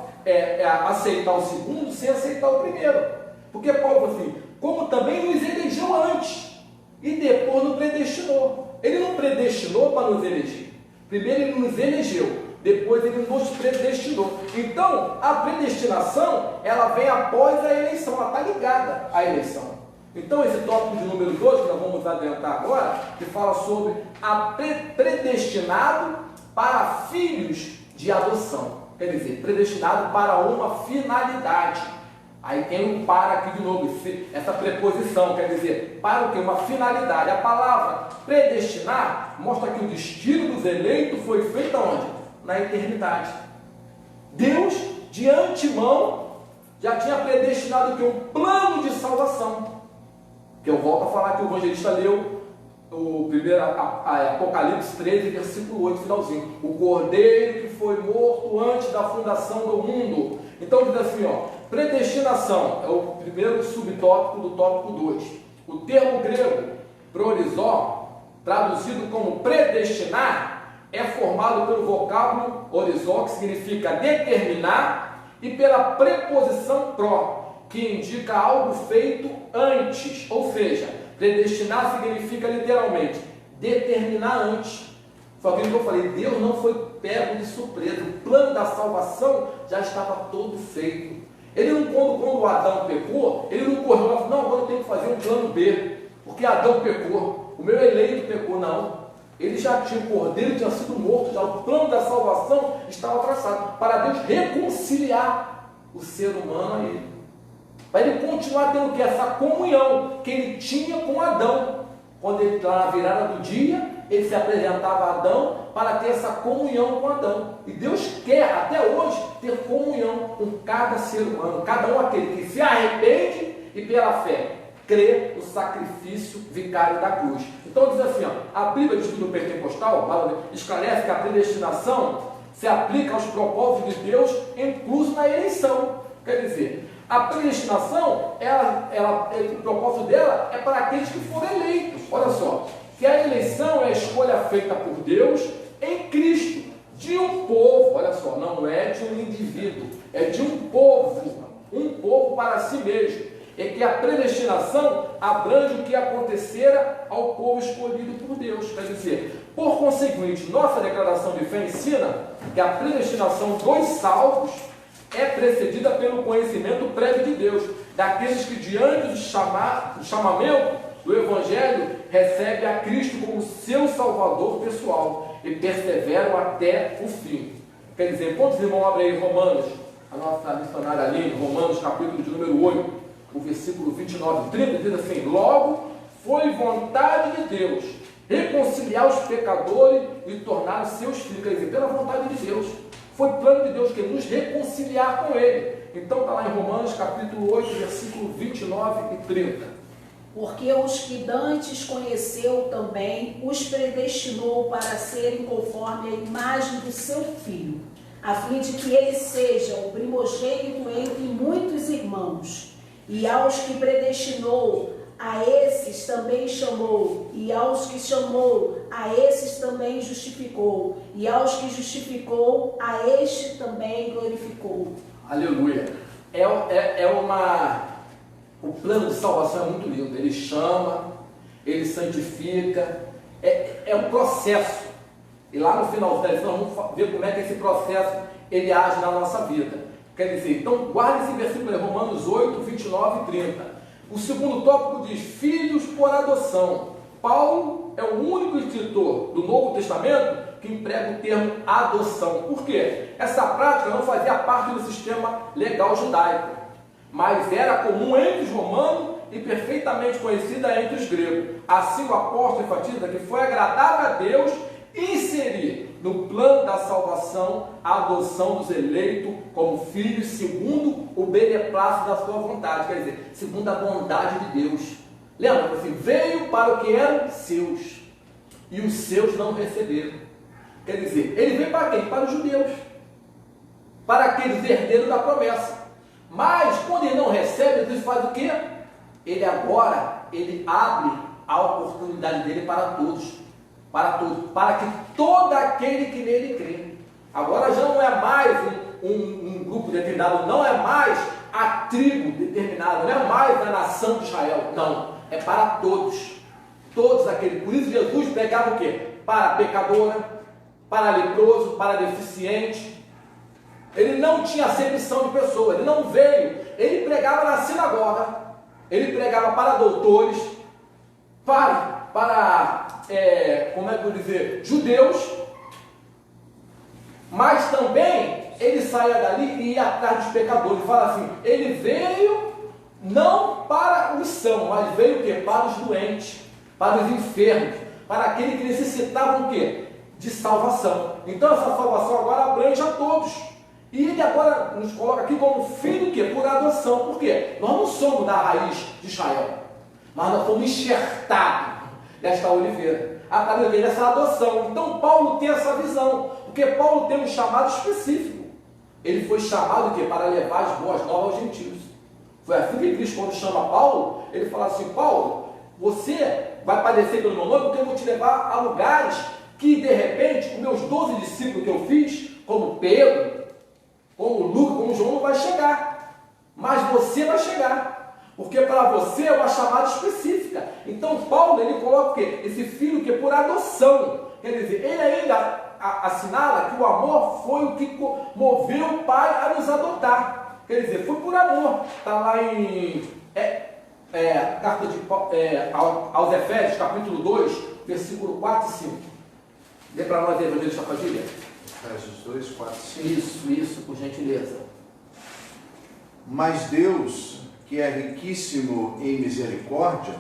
aceitar o segundo sem aceitar o primeiro. Porque Paulo falou assim, como também nos elegeu antes e depois nos predestinou. Ele não predestinou para nos eleger. Primeiro ele nos elegeu, depois ele nos predestinou. Então a predestinação, ela vem após a eleição, ela está ligada à eleição. Então esse tópico de número 2, que nós vamos adentrar agora, que fala sobre a predestinado para filhos de adoção. Quer dizer, predestinado para uma finalidade. Aí tem um para aqui de novo, essa preposição, quer dizer, para o que? Uma finalidade. A palavra predestinar mostra que o destino dos eleitos foi feito aonde? Na eternidade. Deus, de antemão, já tinha predestinado que um plano de salvação. Que eu volto a falar que o evangelista leu o primeiro Apocalipse 13, versículo 8, finalzinho. O cordeiro que foi morto antes da fundação do mundo. Então diz assim, predestinação é o primeiro subtópico do tópico 2. O termo grego prorizó, traduzido como predestinar, é formado pelo vocábulo orizó, que significa determinar, e pela preposição pró, que indica algo feito antes, ou seja, predestinar significa literalmente determinar antes. Só que eu falei, Deus não foi pego de surpresa, o plano da salvação já estava todo feito. Ele não, quando Adão pecou, ele não correu lá e falou, não, agora eu tenho que fazer um plano B, porque Adão pecou, o meu eleito pecou, não. Ele já tinha, o cordeiro tinha sido morto, já o plano da salvação estava traçado, para Deus reconciliar o ser humano a ele. Para ele continuar tendo que essa comunhão que ele tinha com Adão. Quando ele lá na virada do dia, ele se apresentava a Adão para ter essa comunhão com Adão. E Deus quer, até hoje, ter comunhão com cada ser humano, cada um aquele que se arrepende e pela fé crê no sacrifício vicário da cruz. Então diz assim, a Bíblia de Estudo Pentecostal esclarece que a predestinação se aplica aos propósitos de Deus, incluso na eleição. Quer dizer, a predestinação, o propósito dela é para aqueles que foram eleitos. Olha só, que a eleição é a escolha feita por Deus em Cristo, de um povo, olha só, não é de um indivíduo, é de um povo para si mesmo. É que a predestinação abrange o que acontecera ao povo escolhido por Deus. Quer dizer, por conseguinte, nossa declaração de fé ensina que a predestinação dos salvos é precedida pelo conhecimento prévio de Deus, daqueles que diante do chamamento do Evangelho recebem a Cristo como seu Salvador pessoal e perseveram até o fim. Quer dizer, quantos irmãos abrem aí Romanos, a nossa missionária ali, Romanos capítulo de número 8, o versículo 29 e 30, diz assim, logo foi vontade de Deus reconciliar os pecadores e tornar os seus filhos, quer dizer, pela vontade de Deus. Foi plano de Deus que nos reconciliar com Ele. Então está lá em Romanos capítulo 8, versículo 29 e 30. Porque os que dantes conheceu também, os predestinou para serem conforme a imagem do seu Filho, a fim de que ele seja o primogênito entre muitos irmãos. E aos que predestinou, a esses também chamou, e aos que chamou, a esses também justificou, e aos que justificou, a este também glorificou. Aleluia! O plano de salvação é muito lindo. Ele chama, ele santifica, é um processo. E lá no final da lição vamos ver como é que esse processo ele age na nossa vida. Quer dizer, então guarde esse versículo em Romanos 8, 29 e 30. O segundo tópico diz, filhos por adoção. Paulo é o único escritor do Novo Testamento que emprega o termo adoção. Por quê? Essa prática não fazia parte do sistema legal judaico, mas era comum entre os romanos e perfeitamente conhecida entre os gregos. Assim o apóstolo enfatiza que foi agradável a Deus inserir no plano da salvação a adoção dos eleitos como filhos segundo o beneplácito da sua vontade, quer dizer, segundo a bondade de Deus. Lembra? Assim, veio para o que eram seus e os seus não receberam. Quer dizer, ele veio para quem? Para os judeus, para aqueles herdeiros da promessa. Mas quando ele não recebe, Deus faz o quê? Ele agora, ele abre a oportunidade dele para todos, para que todo aquele que nele crê. Agora já não é mais um grupo determinado, não é mais a tribo determinada, não é mais a nação de Israel, não, é para todos, todos aqueles. Por isso Jesus pregava o quê? Para pecadora, para leproso, para deficiente. Ele não tinha acepção de pessoa, ele não veio, ele pregava na sinagoga, ele pregava para doutores, como é que eu vou dizer, judeus, mas também ele saía dali e ia atrás dos pecadores. Fala assim, ele veio não para os sãos, mas veio o quê? Para os doentes, para os enfermos, para aqueles que necessitavam o quê? De salvação. Então essa salvação agora abrange a todos. E ele agora nos coloca aqui como filho que por adoção. Por quê? Nós não somos da raiz de Israel, mas nós fomos enxertados desta oliveira, através dessa adoção. Então Paulo tem essa visão, porque Paulo tem um chamado específico. Ele foi chamado quê? Para levar as boas novas aos gentios. Foi assim que Cristo, quando chama Paulo, ele fala assim, Paulo, você vai padecer pelo meu nome, porque eu vou te levar a lugares que de repente os meus 12 discípulos que eu fiz, como Pedro, como Lucas, como João, não vai chegar, mas você vai chegar, porque para você é uma chamada específica. Então Paulo, ele coloca o quê? Esse filho que é por adoção, quer dizer, ele ainda assinala que o amor foi o que moveu o pai a nos adotar, quer dizer, foi por amor. Está lá em carta aos Efésios, capítulo 2, versículo 4 e 5. Dê para nós, evangelista Padilha. Efésios 2, 4 e 5. Isso, por gentileza. Mas Deus, que é riquíssimo em misericórdia,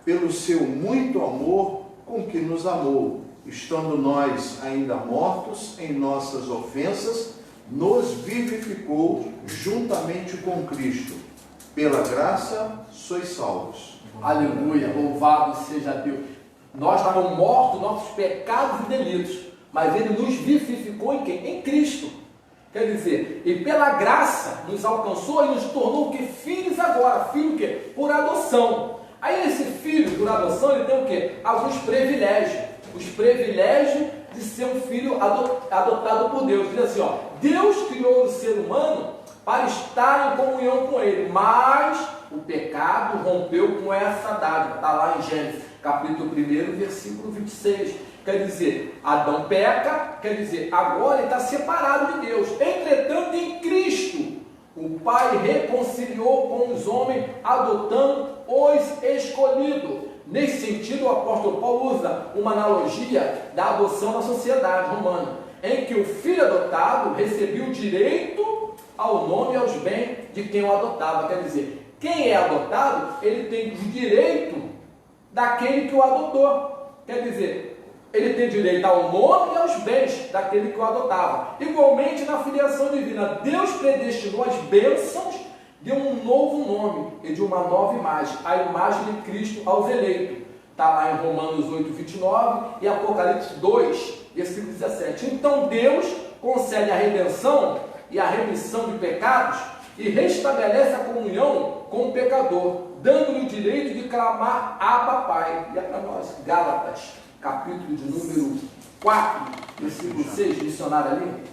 pelo seu muito amor com que nos amou, estando nós ainda mortos em nossas ofensas, nos vivificou juntamente com Cristo. Pela graça sois salvos. Aleluia, louvado seja Deus. Nós estávamos mortos, nossos pecados e delitos, mas Ele nos vivificou em quem? Em Cristo. Quer dizer, e pela graça nos alcançou e nos tornou o que? Filhos agora. Filho o quê? Por adoção. Aí esse filho por adoção, ele tem o quê? Alguns privilégios. Os privilégios de ser um filho adotado por Deus. Diz assim, ó, Deus criou o ser humano para estar em comunhão com Ele, mas o pecado rompeu com essa dádiva. Está lá em Gênesis, capítulo 1, versículo 26. Quer dizer, Adão peca, quer dizer, agora ele está separado de Deus. Entretanto, em Cristo, o Pai reconciliou com os homens, adotando os escolhidos. Nesse sentido, o apóstolo Paulo usa uma analogia da adoção na sociedade romana, em que o filho adotado recebia o direito ao nome e aos bens de quem o adotava. Quer dizer, quem é adotado, ele tem o direito daquele que o adotou. Quer dizer, ele tem direito ao nome e aos bens daquele que o adotava. Igualmente na filiação divina, Deus predestinou as bênçãos de um novo nome e de uma nova imagem, a imagem de Cristo aos eleitos. Está lá em Romanos 8, 29 e Apocalipse 2, versículo 17. Então Deus concede a redenção e a remissão de pecados e restabelece a comunhão com o pecador, dando-lhe o direito de clamar Abba Pai. E é para nós, Gálatas, capítulo de número 4, versículo 6, missionário ali.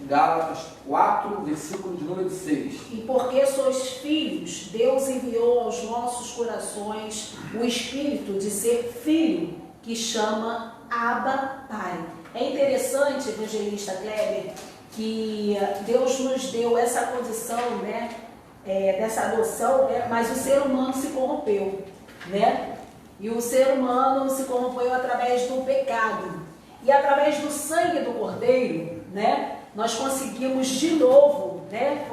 Gálatas 4, versículo de número 6. E porque sois filhos, Deus enviou aos nossos corações o espírito de ser filho, que chama Abba Pai. É interessante, evangelista Kleber, que Deus nos deu essa condição, né, dessa adoção, mas o ser humano se corrompeu, né? E o ser humano se corrompeu através do pecado. E através do sangue do Cordeiro, né, nós conseguimos de novo, né,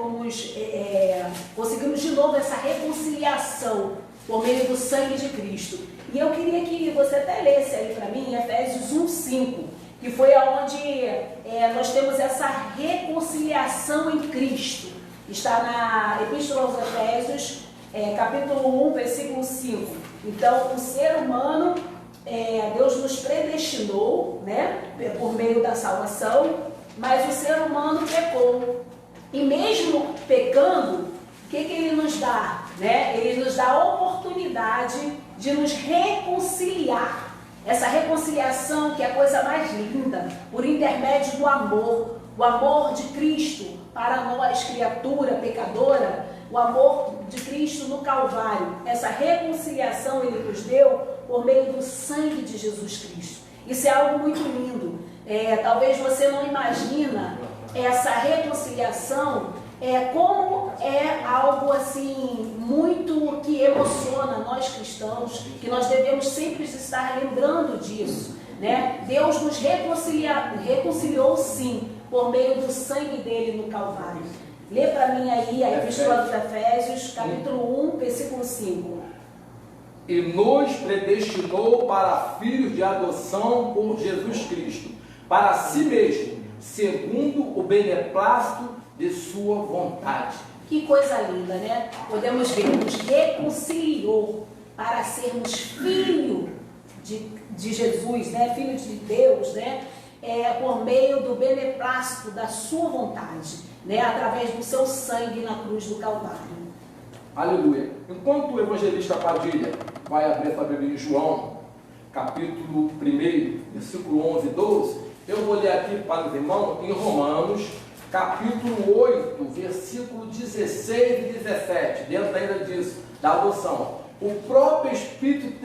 conseguimos de novo essa reconciliação por meio do sangue de Cristo. E eu queria que você até lesse aí para mim, Efésios 1:5, que foi aonde nós temos essa reconciliação em Cristo. Está na Epístola aos Efésios, capítulo 1, versículo 5. Então, o ser humano, Deus nos predestinou, né, por meio da salvação, mas o ser humano pecou. E mesmo pecando, o que ele nos dá? Né? Ele nos dá a oportunidade de nos reconciliar. Essa reconciliação que é a coisa mais linda, por intermédio do amor, o amor de Cristo para nós, criatura pecadora, o amor de Cristo no Calvário. Essa reconciliação ele nos deu por meio do sangue de Jesus Cristo. Isso é algo muito lindo. Talvez você não imagina essa reconciliação, como é algo assim muito que emociona nós cristãos, que nós devemos sempre estar lembrando disso, né? Deus nos reconciliou sim, por meio do sangue dele no Calvário. Lê para mim aí a Epístola dos Efésios, capítulo 1, versículo 5. E nos predestinou para filhos de adoção por Jesus Cristo, para si mesmo, segundo o beneplácito de sua vontade. Que coisa linda, né? Podemos ver, nos reconciliou para sermos filho de Jesus, né? Filho de Deus, né? Por meio do beneplácito da sua vontade, né? Através do seu sangue na cruz do Calvário. Aleluia. Enquanto o evangelista Padilha vai abrir sua Bíblia em João, capítulo 1, versículo 11 e 12, eu vou ler aqui para os irmãos em Romanos, capítulo 8, versículo 16 e 17, dentro ainda disso, da adoção. O próprio Espírito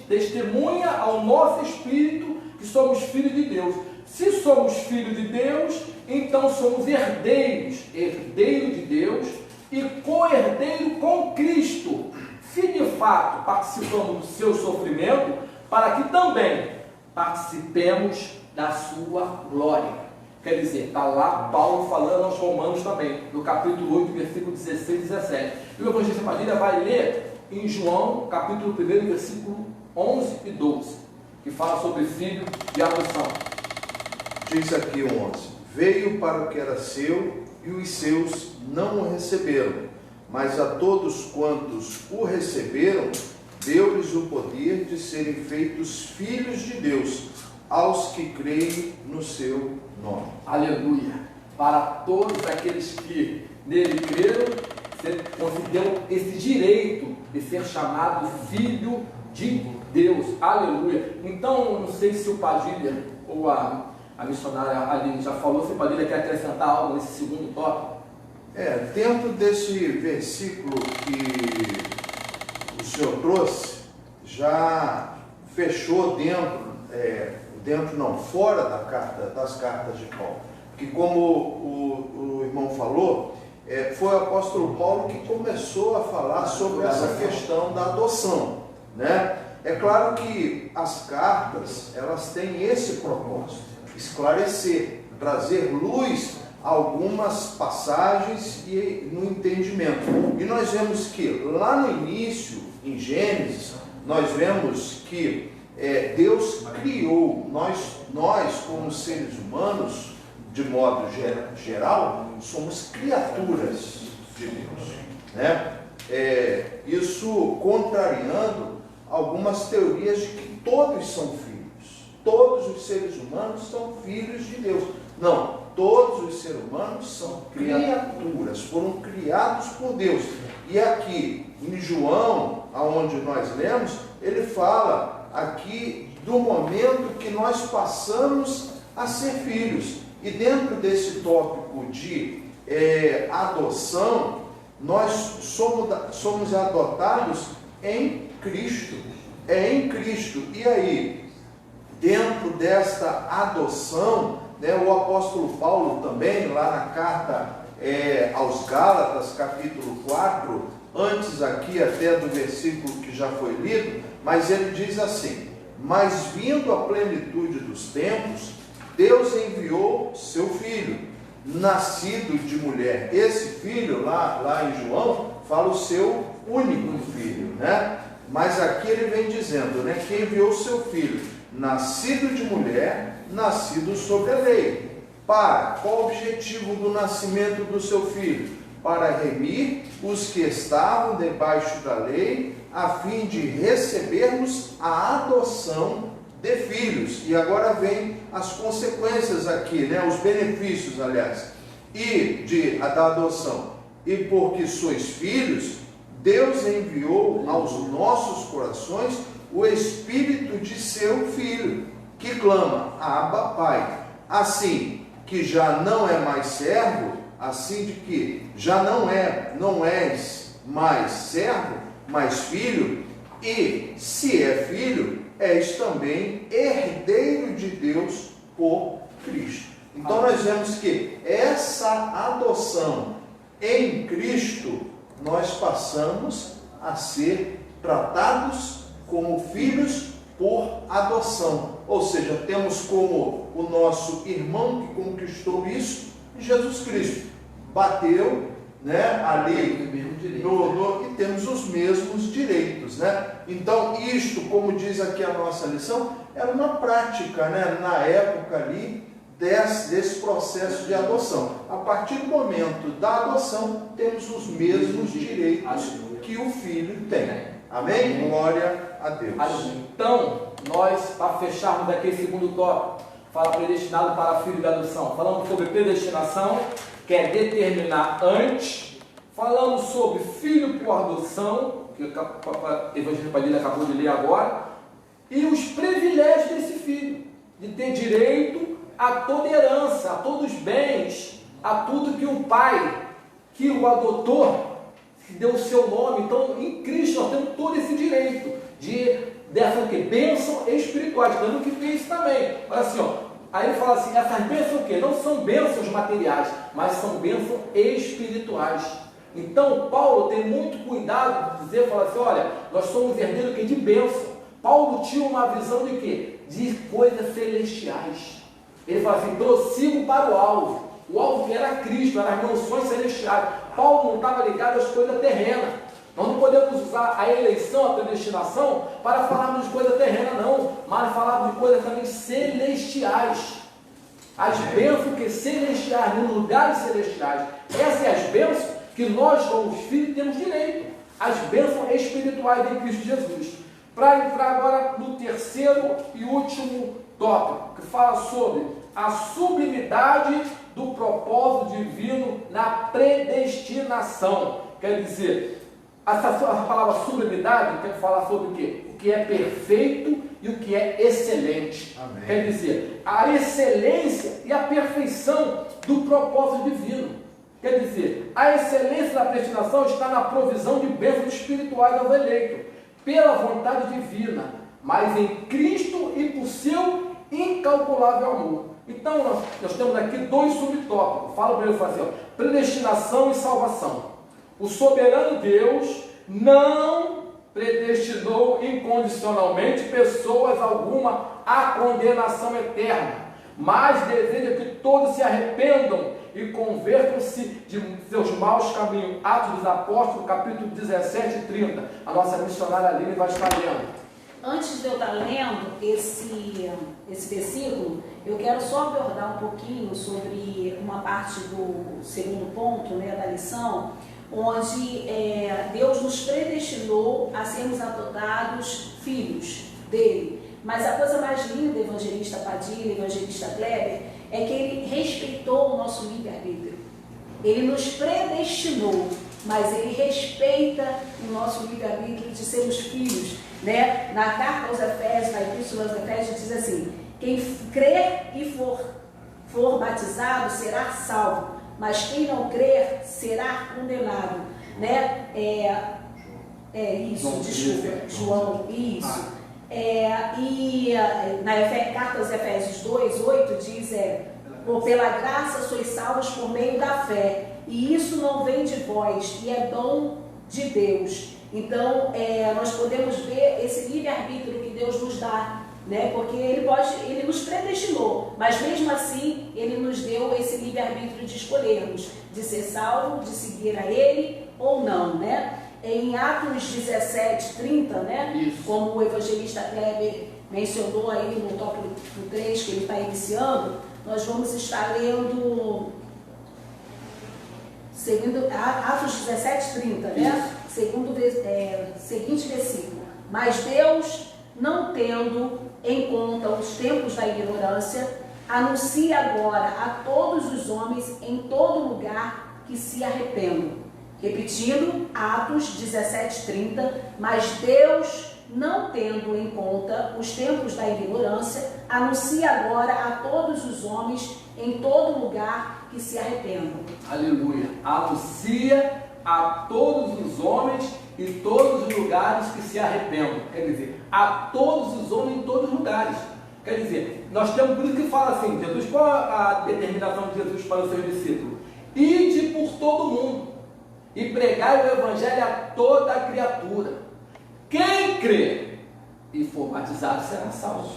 testemunha ao nosso Espírito que somos filhos de Deus. Se somos filhos de Deus, então somos herdeiros de Deus e co-herdeiro com Cristo. Se de fato participamos do seu sofrimento, para que também participemos da sua glória. Quer dizer, está lá Paulo falando aos Romanos também, no capítulo 8, versículo 16 e 17. E o evangelista Padilha vai ler em João, capítulo 1, versículo 11 e 12, que fala sobre filho de adoção. Diz aqui o 11: veio para o que era seu, e os seus não o receberam, mas a todos quantos o receberam, deu-lhes o poder de serem feitos filhos de Deus, aos que creem no seu nome. Aleluia! Para todos aqueles que nele creram, concedeu esse direito de ser chamado filho de Deus. Aleluia! Então, não sei se o Padilha ou a missionária Aline já falou, se o Padilha quer acrescentar algo nesse segundo tópico. Dentro desse versículo que o senhor trouxe, já fechou fora das cartas de Paulo. Porque como o irmão falou, foi o apóstolo Paulo que começou a falar sobre essa questão da adoção, né? É claro que as cartas, elas têm esse propósito, esclarecer, trazer luz a algumas passagens e no entendimento. E nós vemos que lá no início, em Gênesis, nós vemos que Deus criou, nós como seres humanos, de modo geral, somos criaturas de Deus, né? Isso contrariando algumas teorias de que todos são filhos, todos os seres humanos são filhos de Deus. Não, todos os seres humanos são criaturas, foram criados por Deus. E aqui em João, aonde nós lemos, ele fala aqui do momento que nós passamos a ser filhos. E dentro desse tópico de adoção, nós somos adotados em Cristo. É em Cristo. E aí, dentro desta adoção, né, o apóstolo Paulo também, lá na carta aos Gálatas, capítulo 4, antes aqui até do versículo que já foi lido, mas ele diz assim: mas vindo a plenitude dos tempos, Deus enviou seu filho, nascido de mulher. Esse filho, lá em João, fala o seu único filho, né? Mas aqui ele vem dizendo, né, que enviou seu filho, nascido de mulher, nascido sobre a lei. Qual o objetivo do nascimento do seu filho? Para remir os que estavam debaixo da lei, a fim de recebermos a adoção de filhos. E agora vem as consequências aqui, né? Os benefícios, aliás, da adoção. e porque sois filhos, Deus enviou aos nossos corações o Espírito de seu Filho, que clama, Abba, Pai. Assim que já não é mais servo, assim de que já não és mais servo, mas filho, e se é filho, és também herdeiro de Deus por Cristo. Então nós vemos que essa adoção em Cristo, nós passamos a ser tratados como filhos por adoção. Ou seja, temos como o nosso irmão que conquistou isso, Jesus Cristo. Bateu, né, ali e temos os mesmos direitos, né? Então isto, como diz aqui a nossa lição, era uma prática, né, na época ali desse processo de adoção. A partir do momento da adoção, temos os mesmos direitos que o filho tem. Amém? Glória a Deus. Então, nós, para fecharmos aqui esse segundo tópico, fala predestinado para filho de adoção. Falamos sobre predestinação, que é determinar antes. Falamos sobre filho por adoção, que o Evangelho Padilha acabou de ler agora, e os privilégios desse filho, de ter direito a toda herança, a todos os bens, a tudo que o pai, que o adotou, que deu o seu nome. Então, em Cristo, nós temos todo esse direito dessa bênção espiritual. Lembrando que tem isso também. Olha assim, ó, aí ele fala assim, essas bênçãos o quê? Não são bênçãos materiais, mas são bênçãos espirituais. Então, Paulo tem muito cuidado de dizer, fala assim, olha, nós somos herdeiros de bênção. Paulo tinha uma visão de quê? De coisas celestiais. Ele fala assim, prossigo para o alvo. O alvo que era Cristo, eram as mansões celestiais. Paulo não estava ligado às coisas terrenas. Nós não podemos usar a eleição, a predestinação, para falarmos de coisas terrenas, não. Mas falarmos de coisas também celestiais. As bênçãos que celestiais, nos lugares celestiais. Essas são as bênçãos que nós, como filhos, temos direito. As bênçãos espirituais em Cristo Jesus. Para entrar agora no terceiro e último tópico, que fala sobre a sublimidade do propósito divino na predestinação. Quer dizer, a palavra sublimidade quer falar sobre o quê? O que é perfeito e o que é excelente. Amém. Quer dizer, a excelência e a perfeição do propósito divino. Quer dizer, a excelência da predestinação está na provisão de bênçãos espirituais aos eleitos, pela vontade divina, mas em Cristo e por seu incalculável amor. Então, nós temos aqui dois subtópicos. Fala para ele, fala assim, ó, predestinação e salvação. O soberano Deus não predestinou incondicionalmente pessoas alguma à condenação eterna, mas deseja que todos se arrependam e convertam-se de seus maus caminhos. Atos dos Apóstolos, capítulo 17 e 30. A nossa missionária Aline vai estar lendo. Antes de eu estar lendo esse versículo, eu quero só abordar um pouquinho sobre uma parte do segundo ponto, né, da lição, onde Deus nos predestinou a sermos adotados filhos dele. Mas a coisa mais linda, evangelista Padilha, evangelista Kleber, é que ele respeitou o nosso livre-arbítrio. Ele nos predestinou, mas ele respeita o nosso livre-arbítrio de sermos filhos. Né? Na carta aos Efésios, na Epístola aos Efésios, diz assim: quem crer e for batizado será salvo, mas quem não crer será condenado. Né? João, isso. E na carta aos Efésios 2:8 diz: pela graça sois salvos por meio da fé, e isso não vem de vós, e é dom de Deus. Então, nós podemos ver esse livre-arbítrio que Deus nos dá, né? Porque Ele nos predestinou, mas mesmo assim, Ele nos deu esse livre-arbítrio de escolhermos, de ser salvo, de seguir a Ele ou não, né? Em Atos 17, 30, né? Isso. Como o evangelista Kleber mencionou aí no tópico 3, que ele está iniciando, nós vamos estar lendo Atos 17, 30, né? Seguinte versículo: mas Deus, não tendo em conta os tempos da ignorância, anuncia agora a todos os homens em todo lugar que se arrependam. Repetindo, Atos 17:30, mas Deus, não tendo em conta os tempos da ignorância, anuncia agora a todos os homens em todo lugar que se arrependam. Aleluia. Anuncia a todos os homens em todos os lugares que se arrependam. Quer dizer, a todos os homens em todos os lugares. Quer dizer, nós temos, por isso que fala assim, Jesus, qual a determinação de Jesus para os seus discípulos? Ide por todo mundo e pregai o evangelho a toda a criatura. Quem crê e for batizado será salvo.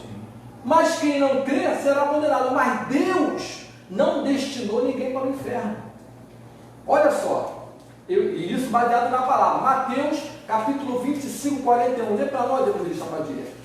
Mas quem não crê será condenado. Mas Deus não destinou ninguém para o inferno. Olha só, e isso baseado na palavra. Mateus, capítulo 25, 41. Lê para nós, Evangelista Padilha.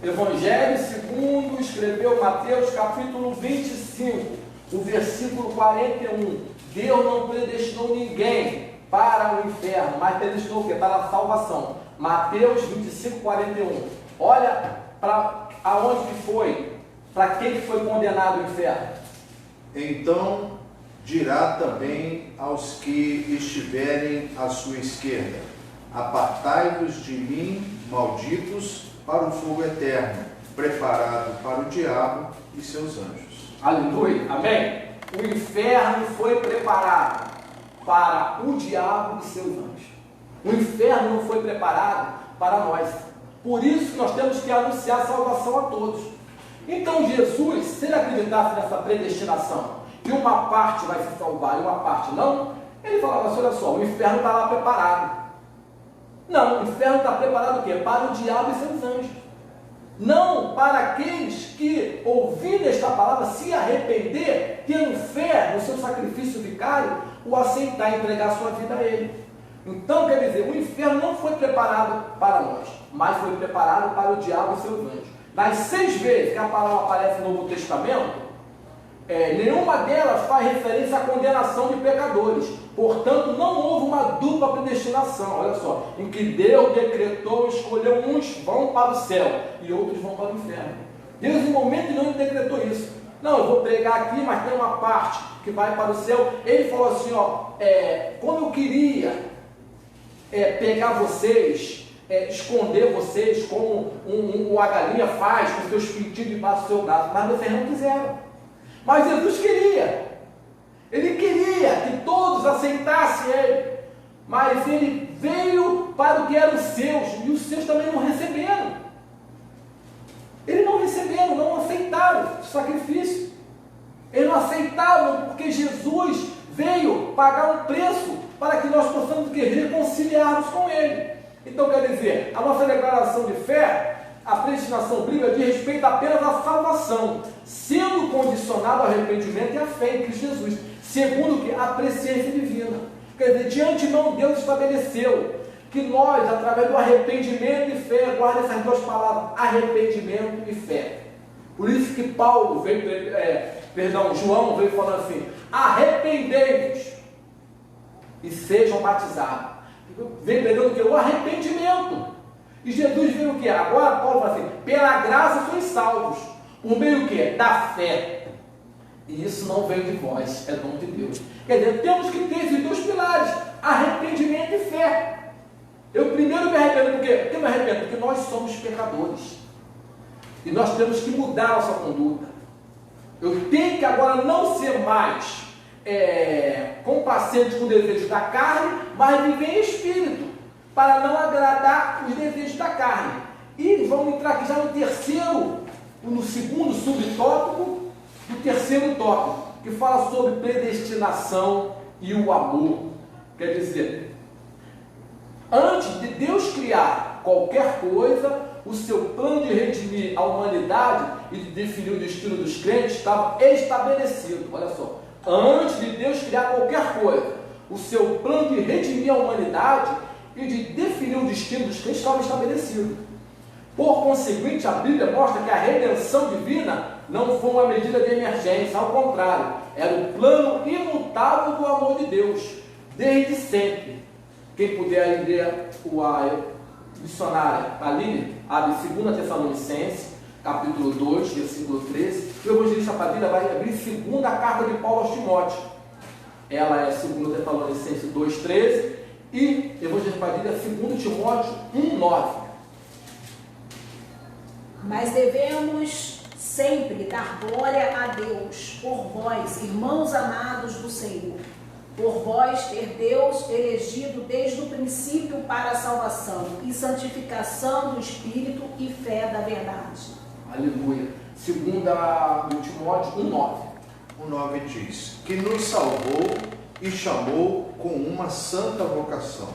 Evangelho segundo escreveu Mateus, capítulo 25, o versículo 41. Deus não predestinou ninguém para o inferno, mas predestinou o quê? Para a salvação. Mateus 25, 41. Olha para aonde que foi, para quem que foi condenado o inferno. Então dirá também aos que estiverem à sua esquerda: apartai-vos de mim, malditos, para o fogo eterno, preparado para o diabo e seus anjos. Aleluia, amém? O inferno foi preparado para o diabo e seus anjos. O inferno não foi preparado para nós. Por isso nós temos que anunciar a salvação a todos. Então Jesus, se ele acreditasse nessa predestinação, que uma parte vai se salvar e uma parte não, ele falava assim: olha só, o inferno está lá preparado. Não, o inferno está preparado o quê? Para o diabo e seus anjos. Não para aqueles que, ouvindo esta palavra, se arrepender, tendo fé no seu sacrifício vicário, o aceitar e entregar sua vida a ele. Então, quer dizer, o inferno não foi preparado para nós, mas foi preparado para o diabo e seus anjos. Das 6 vezes que a palavra aparece no Novo Testamento, nenhuma delas faz referência à condenação de pecadores. Portanto, não houve uma dupla predestinação, olha só, em que Deus decretou, escolheu uns vão para o céu e outros vão para o inferno. Deus em momento nenhum decretou isso. Não, eu vou pregar aqui, mas tem uma parte que vai para o céu. Ele falou assim, como eu queria pegar vocês, esconder vocês, como a galinha faz com seus pintinhos debaixo do seu braço, mas vocês não quiseram. Mas Jesus queria. Ele queria que todos aceitassem Ele, mas Ele veio para o que eram os seus, e os seus também não receberam. Eles não receberam, não aceitaram o sacrifício. Eles não aceitavam porque Jesus veio pagar um preço para que nós possamos reconciliarmos com Ele. Então, quer dizer, a nossa declaração de fé, a predestinação bíblica, diz respeito apenas à salvação, sendo condicionado ao arrependimento e à fé em Cristo Jesus, segundo que a presciência divina. Quer dizer, de antemão Deus estabeleceu que nós, através do arrependimento e fé, guarda essas duas palavras, arrependimento e fé. Por isso que João veio falando assim: arrependei-vos e sejam batizados. Vem pregando o que? O arrependimento. E Jesus veio o que? Agora Paulo fala assim: pela graça sois salvos, por meio do que? Da fé. E isso não vem de vós, é dom de Deus. Quer dizer, temos que ter esses 2 pilares, arrependimento e fé. Eu primeiro me arrependo, por quê? Por que me arrependo? Porque nós somos pecadores. E nós temos que mudar a nossa conduta. Eu tenho que agora não ser mais complacente com o desejo da carne, mas viver em espírito, para não agradar os desejos da carne. E vamos entrar aqui já no segundo subtópico do terceiro tópico, que fala sobre predestinação e o amor. Quer dizer, antes de Deus criar qualquer coisa, o seu plano de redimir a humanidade e de definir o destino dos crentes estava estabelecido. Olha só, antes de Deus criar qualquer coisa, o seu plano de redimir a humanidade e de definir o destino dos crentes estava estabelecido. Por conseguinte, a Bíblia mostra que a redenção divina não foi uma medida de emergência, ao contrário, era o plano imutável do amor de Deus, desde sempre. Quem puder ler a missionária Aline, abre 2 Tessalonicenses, capítulo 2, versículo 13, e o evangelista Padilha vai abrir 2ª carta de Paulo aos Timóteo. Ela é 2 Tessalonicenses 2,13 E Evangelho de Padilha, 2 Timóteo 1,9. Mas devemos sempre dar glória a Deus por vós, irmãos amados do Senhor, por vós ter Deus elegido desde o princípio para a salvação e santificação do Espírito e fé da verdade. Aleluia. 2 Timóteo 1,9. O 9 diz: que nos salvou e chamou com uma santa vocação,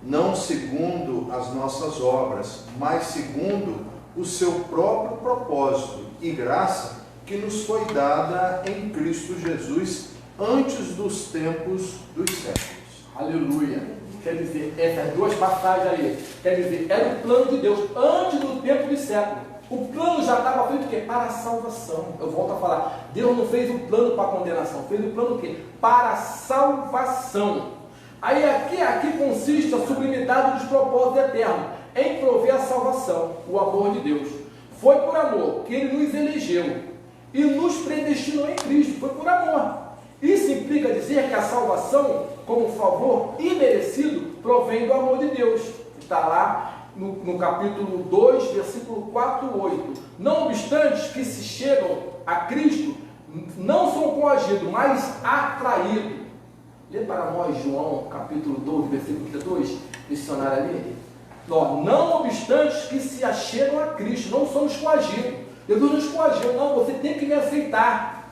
não segundo as nossas obras, mas segundo o seu próprio propósito e graça que nos foi dada em Cristo Jesus antes dos tempos dos séculos. Aleluia. Quer dizer, essas duas passagens aí, quer dizer, era o plano de Deus antes do tempo dos séculos. O plano já estava feito o quê? Para a salvação. Eu volto a falar, Deus não fez o plano para a condenação, fez o plano o quê? Para a salvação. Aí aqui consiste a sublimidade dos propósitos eternos, em prover a salvação, o amor de Deus. Foi por amor que Ele nos elegeu e nos predestinou em Cristo, foi por amor. Isso implica dizer que a salvação, como favor imerecido, provém do amor de Deus. Está lá no capítulo 2, versículo 4 e 8. Não obstante os que se chegam a Cristo não são coagidos, mas atraídos. Lê para nós João, capítulo 12, versículo 32, dicionário ali. Não obstante os que se achegam a Cristo, não somos coagidos. Jesus nos coagiu, não, você tem que me aceitar.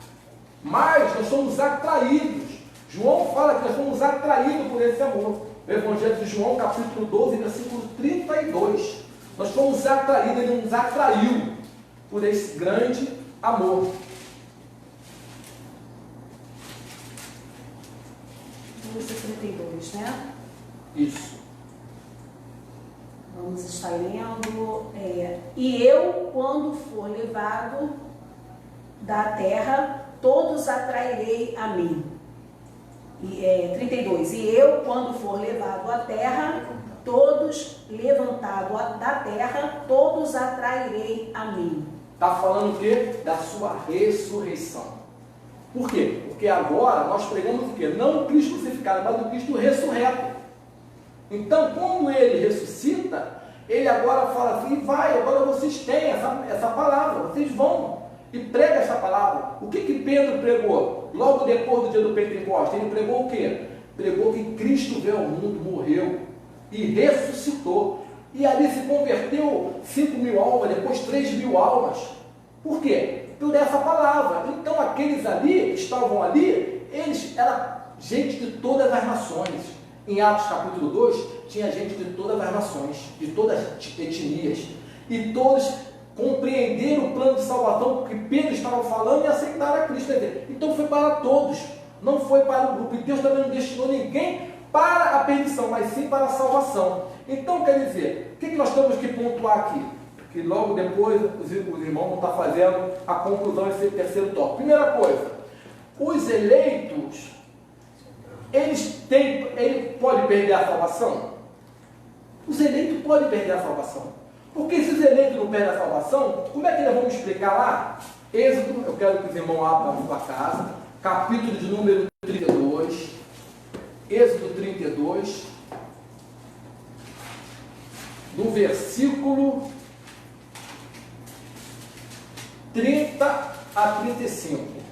Mas nós somos atraídos. João fala que nós somos atraídos por esse amor. O Evangelho de João, capítulo 12, versículo 32. Nós fomos atraídos, Ele nos atraiu por esse grande amor. Versículo 32, né? Isso. Vamos estar lendo. E eu, quando for levado da terra, todos atrairei a mim. 32. E eu, quando for levado à terra, todos levantado da terra, todos atrairei a mim. Está falando o quê? Da sua ressurreição. Por quê? Porque agora nós pregamos o quê? Não o Cristo crucificado, mas o Cristo ressurreto. Então, quando Ele ressuscita, Ele agora fala assim, vai, agora vocês têm essa palavra, vocês vão e prega essa palavra. O que Pedro pregou? Logo depois do dia do Pentecostes, ele pregou o quê? Pregou que Cristo veio ao mundo, morreu e ressuscitou. E ali se converteu 5.000 almas, depois 3.000 almas. Por quê? Por essa palavra. Então aqueles ali, estavam ali, eles eram gente de todas as nações. Em Atos capítulo 2, tinha gente de todas as nações, de todas as etnias. E todos compreenderam o plano de salvação que Pedro estava falando e aceitaram a Cristo. Então foi para todos, não foi para o grupo. E Deus também não destinou ninguém para a perdição, mas sim para a salvação. Então quer dizer, o que nós temos que pontuar aqui? Que logo depois os irmãos vão estar fazendo a conclusão desse terceiro tópico. Primeira coisa, os eleitos, ele pode perder a salvação? Os eleitos podem perder a salvação. Porque se os eleitos não perdem a salvação, como é que eles vão explicar lá? Êxodo, eu quero que os irmãos abram na sua casa, capítulo de número 32, Êxodo 32, do versículo 30 a 35.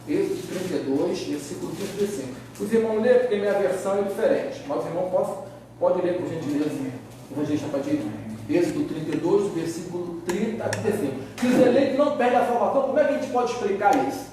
Êxodo 32, versículo 35. Os irmãos lêem, porque minha versão é diferente, mas os irmãos podem ler por gentileza. Evangelista Padilha. Êxodo 32, versículo 30 a 35. Se os eleitos não perdem a salvação, como é que a gente pode explicar isso?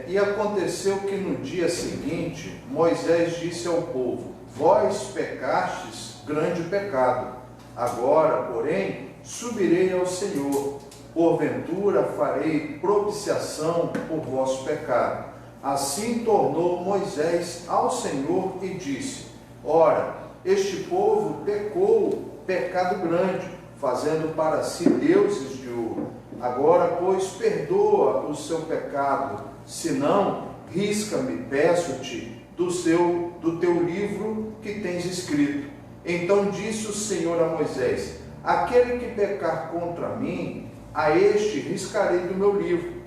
E aconteceu que no dia seguinte, Moisés disse ao povo: vós pecastes grande pecado. Agora, porém, subirei ao Senhor. Porventura farei propiciação por vosso pecado. Assim tornou Moisés ao Senhor e disse: ora, este povo pecou pecado grande, fazendo para si deuses de ouro. Agora, pois, perdoa o seu pecado, senão, risca-me, peço-te, do teu livro que tens escrito. Então disse o Senhor a Moisés: aquele que pecar contra mim, a este riscarei do meu livro.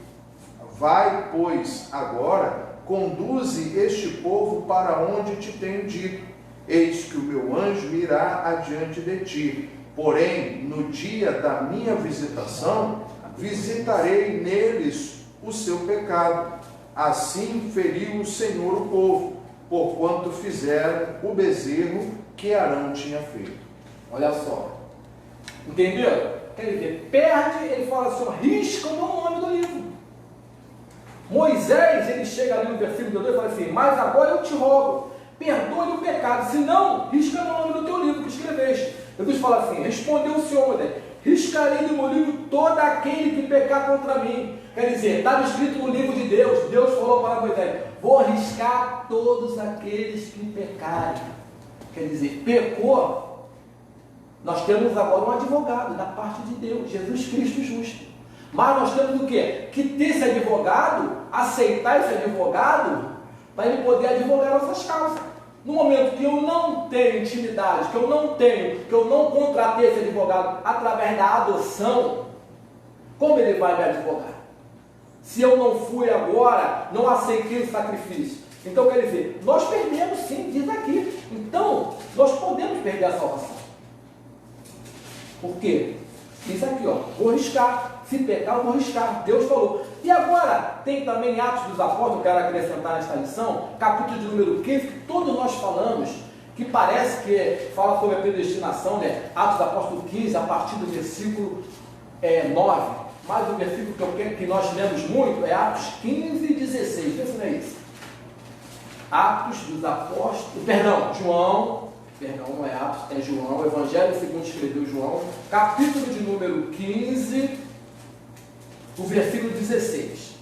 Vai, pois, agora, conduze este povo para onde te tenho dito. Eis que o meu anjo irá adiante de ti. Porém, no dia da minha visitação, visitarei neles o seu pecado. Assim feriu o Senhor o povo, porquanto fizeram o bezerro que Arão tinha feito. Olha só. Entenderam? Quer dizer, perde, ele fala assim, ó, risca o meu nome do livro. Moisés, ele chega ali no versículo 2 e fala assim, mas agora eu te rogo, perdoe o pecado, senão risca o nome do teu livro que escreveste. Jesus fala assim, respondeu o Senhor, riscarei do meu livro todo aquele que pecar contra mim. Quer dizer, estava escrito no livro de Deus, Deus falou para Moisés, vou riscar todos aqueles que pecarem. Quer dizer, pecou, nós temos agora um advogado da parte de Deus, Jesus Cristo justo. Mas nós temos o quê? Que ter esse advogado, aceitar esse advogado, para ele poder advogar nossas causas. No momento que eu não tenho intimidade, que eu não contratei esse advogado através da adoção, como ele vai me advogar? Se eu não fui agora, não aceitei o sacrifício. Então, quer dizer, nós perdemos sim, diz aqui. Então, nós podemos perder a salvação. Por quê? Diz aqui, ó, vou riscar. Se pecar, eu vou riscar. Deus falou. E agora, tem também Atos dos Apóstolos, eu quero acrescentar nesta lição, capítulo de número 15, que todos nós falamos, que parece que fala sobre a predestinação, né? Atos dos Apóstolos 15, a partir do versículo 9. Mas o versículo que nós lemos muito é Atos 15 e 16. Vê se não é isso. Atos dos Apóstolos, João, não é Atos, é João, o Evangelho segundo escreveu João, capítulo de número 15, o versículo 16.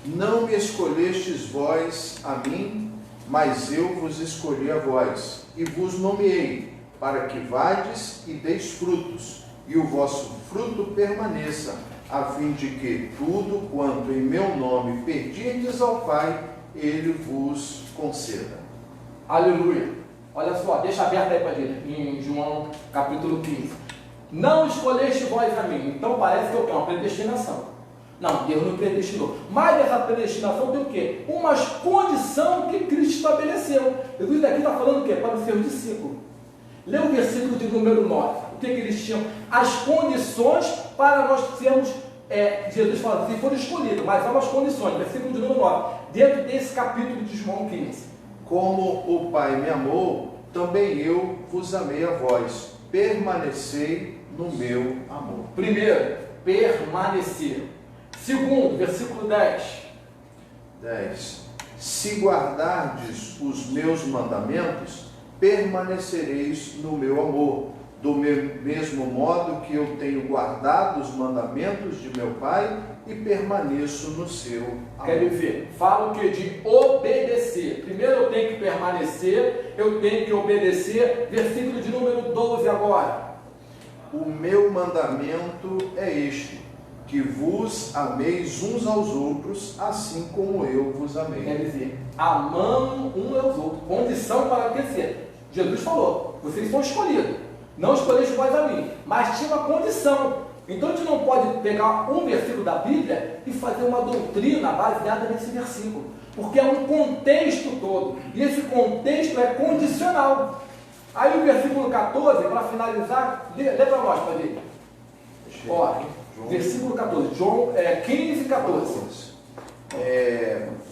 Não me escolhestes vós a mim, mas eu vos escolhi a vós, e vos nomeei, para que vades e deis frutos, e o vosso fruto permaneça, a fim de que tudo quanto em meu nome pedirdes ao Pai, Ele vos conceda. Aleluia. Olha só, deixa aberto aí para ele, em João capítulo 15. Não escolheste vós a mim. Então parece que eu tenho uma predestinação. Não, Deus não predestinou. Mas essa predestinação tem o quê? Uma condição que Cristo estabeleceu. Jesus aqui está falando o quê? Para os seus discípulos. Lê o versículo de número 9. O que eles tinham? As condições para nós sermos, Jesus fala assim, foram escolhidos, mas há umas condições. Versículo de número 9. Dentro desse capítulo de João 15. Como o Pai me amou, também eu vos amei a vós. Permanecei no meu amor. Primeiro, permanecer. Segundo, versículo 10. 10. Se guardardes os meus mandamentos, permanecereis no meu amor, do mesmo modo que eu tenho guardado os mandamentos de meu Pai e permaneço no seu amor. Quer dizer, fala o que? De obedecer. Primeiro eu tenho que permanecer, eu tenho que obedecer. Versículo de número 12 agora. O meu mandamento é este, que vos ameis uns aos outros, assim como eu vos amei. Quer dizer, amando uns aos outros. Condição para aquecer. Jesus falou, vocês são escolhidos. Não escolheste vós a mim, mas tinha uma condição. Então a gente não pode pegar um versículo da Bíblia e fazer uma doutrina baseada nesse versículo. Porque é um contexto todo. E esse contexto é condicional. Aí o versículo 14, para finalizar, lê para nós, Padre. Ó, versículo 14, João 15, 14.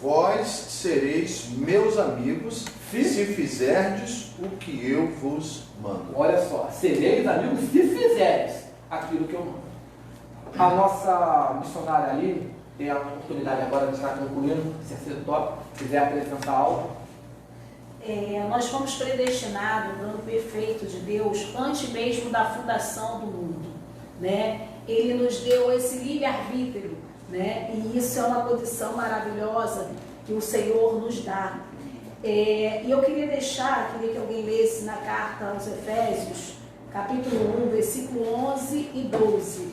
Vós sereis meus amigos se fizerdes o que eu vos mando. Olha só, sereis amigos se fizerdes aquilo que eu mando. A nossa missionária ali tem a oportunidade agora de estar concluindo, se é top, se quiser apresentar algo. Nós fomos predestinados, no plano perfeito de Deus, antes mesmo da fundação do mundo, né? Ele nos deu esse livre-arbítrio, né? E isso é uma condição maravilhosa que o Senhor nos dá. E eu queria que alguém lesse na carta aos Efésios, capítulo 1, versículo 11 e 12.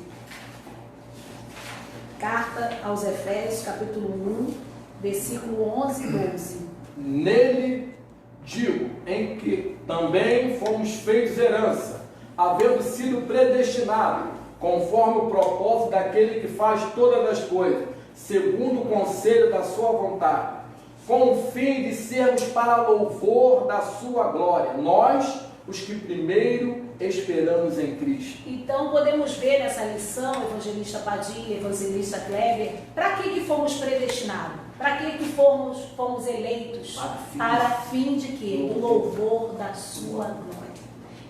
Carta aos Efésios, capítulo 1, versículo 11 e 12. Nele digo, em que também fomos feitos herança, havendo sido predestinados, conforme o propósito daquele que faz todas as coisas, segundo o conselho da sua vontade, com o fim de sermos para louvor da sua glória, nós, os que primeiro esperamos em Cristo. Então podemos ver nessa lição, evangelista Padilha, evangelista Kleber, para que fomos predestinados? Para que fomos eleitos? Para fim de quê? Do louvor da sua glória.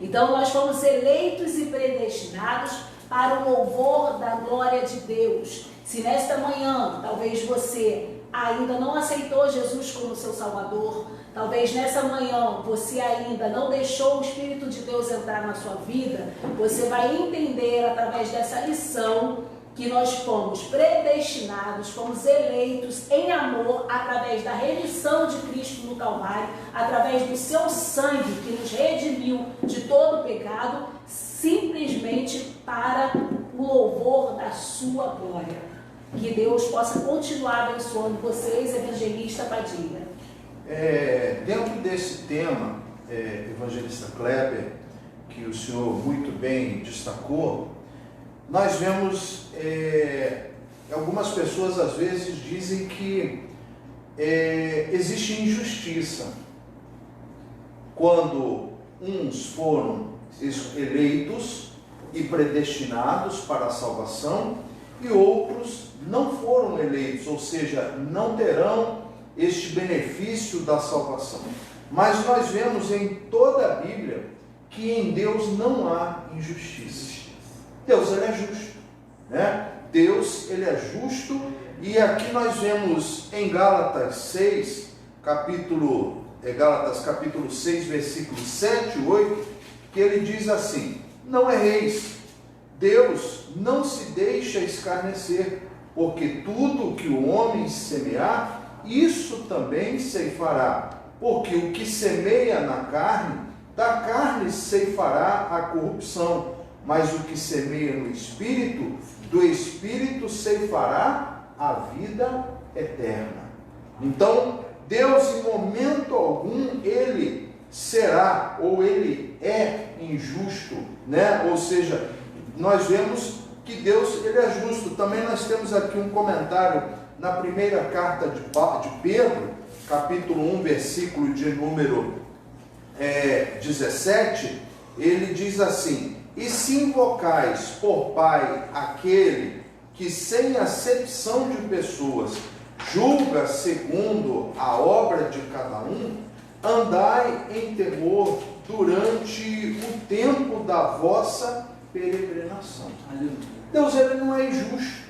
Então nós fomos eleitos e predestinados para o louvor da glória de Deus. Se nesta manhã, talvez você ainda não aceitou Jesus como seu Salvador, talvez nessa manhã você ainda não deixou o Espírito de Deus entrar na sua vida, você vai entender através dessa lição que nós fomos predestinados, fomos eleitos em amor através da remissão de Cristo no Calvário, através do seu sangue que nos redimiu de todo pecado, simplesmente para o louvor da sua glória. Que Deus possa continuar abençoando vocês, evangelista Padilha. Dentro desse tema, evangelista Kleber, que o senhor muito bem destacou, nós vemos algumas pessoas às vezes dizem que existe injustiça quando uns foram eleitos e predestinados para a salvação e outros não foram eleitos, ou seja, não terão este benefício da salvação. Mas nós vemos em toda a Bíblia que em Deus não há injustiça. Deus, ele é justo, né? Deus, ele é justo, e aqui nós vemos em Gálatas capítulo 6, versículos 7 e 8, que ele diz assim: não erreis, Deus não se deixa escarnecer, porque tudo que o homem semear, isso também ceifará. Porque o que semeia na carne, da carne ceifará a corrupção, mas o que semeia no Espírito, do Espírito ceifará a vida eterna. Então, Deus em momento algum, ele será, ou ele é injusto, né? Ou seja, nós vemos que Deus, ele é justo. Também nós temos aqui um comentário na primeira carta de Pedro, capítulo 1, versículo de número 17, ele diz assim: e se invocais por Pai aquele que sem acepção de pessoas julga segundo a obra de cada um, andai em temor durante o tempo da vossa peregrinação. Deus, ele não é injusto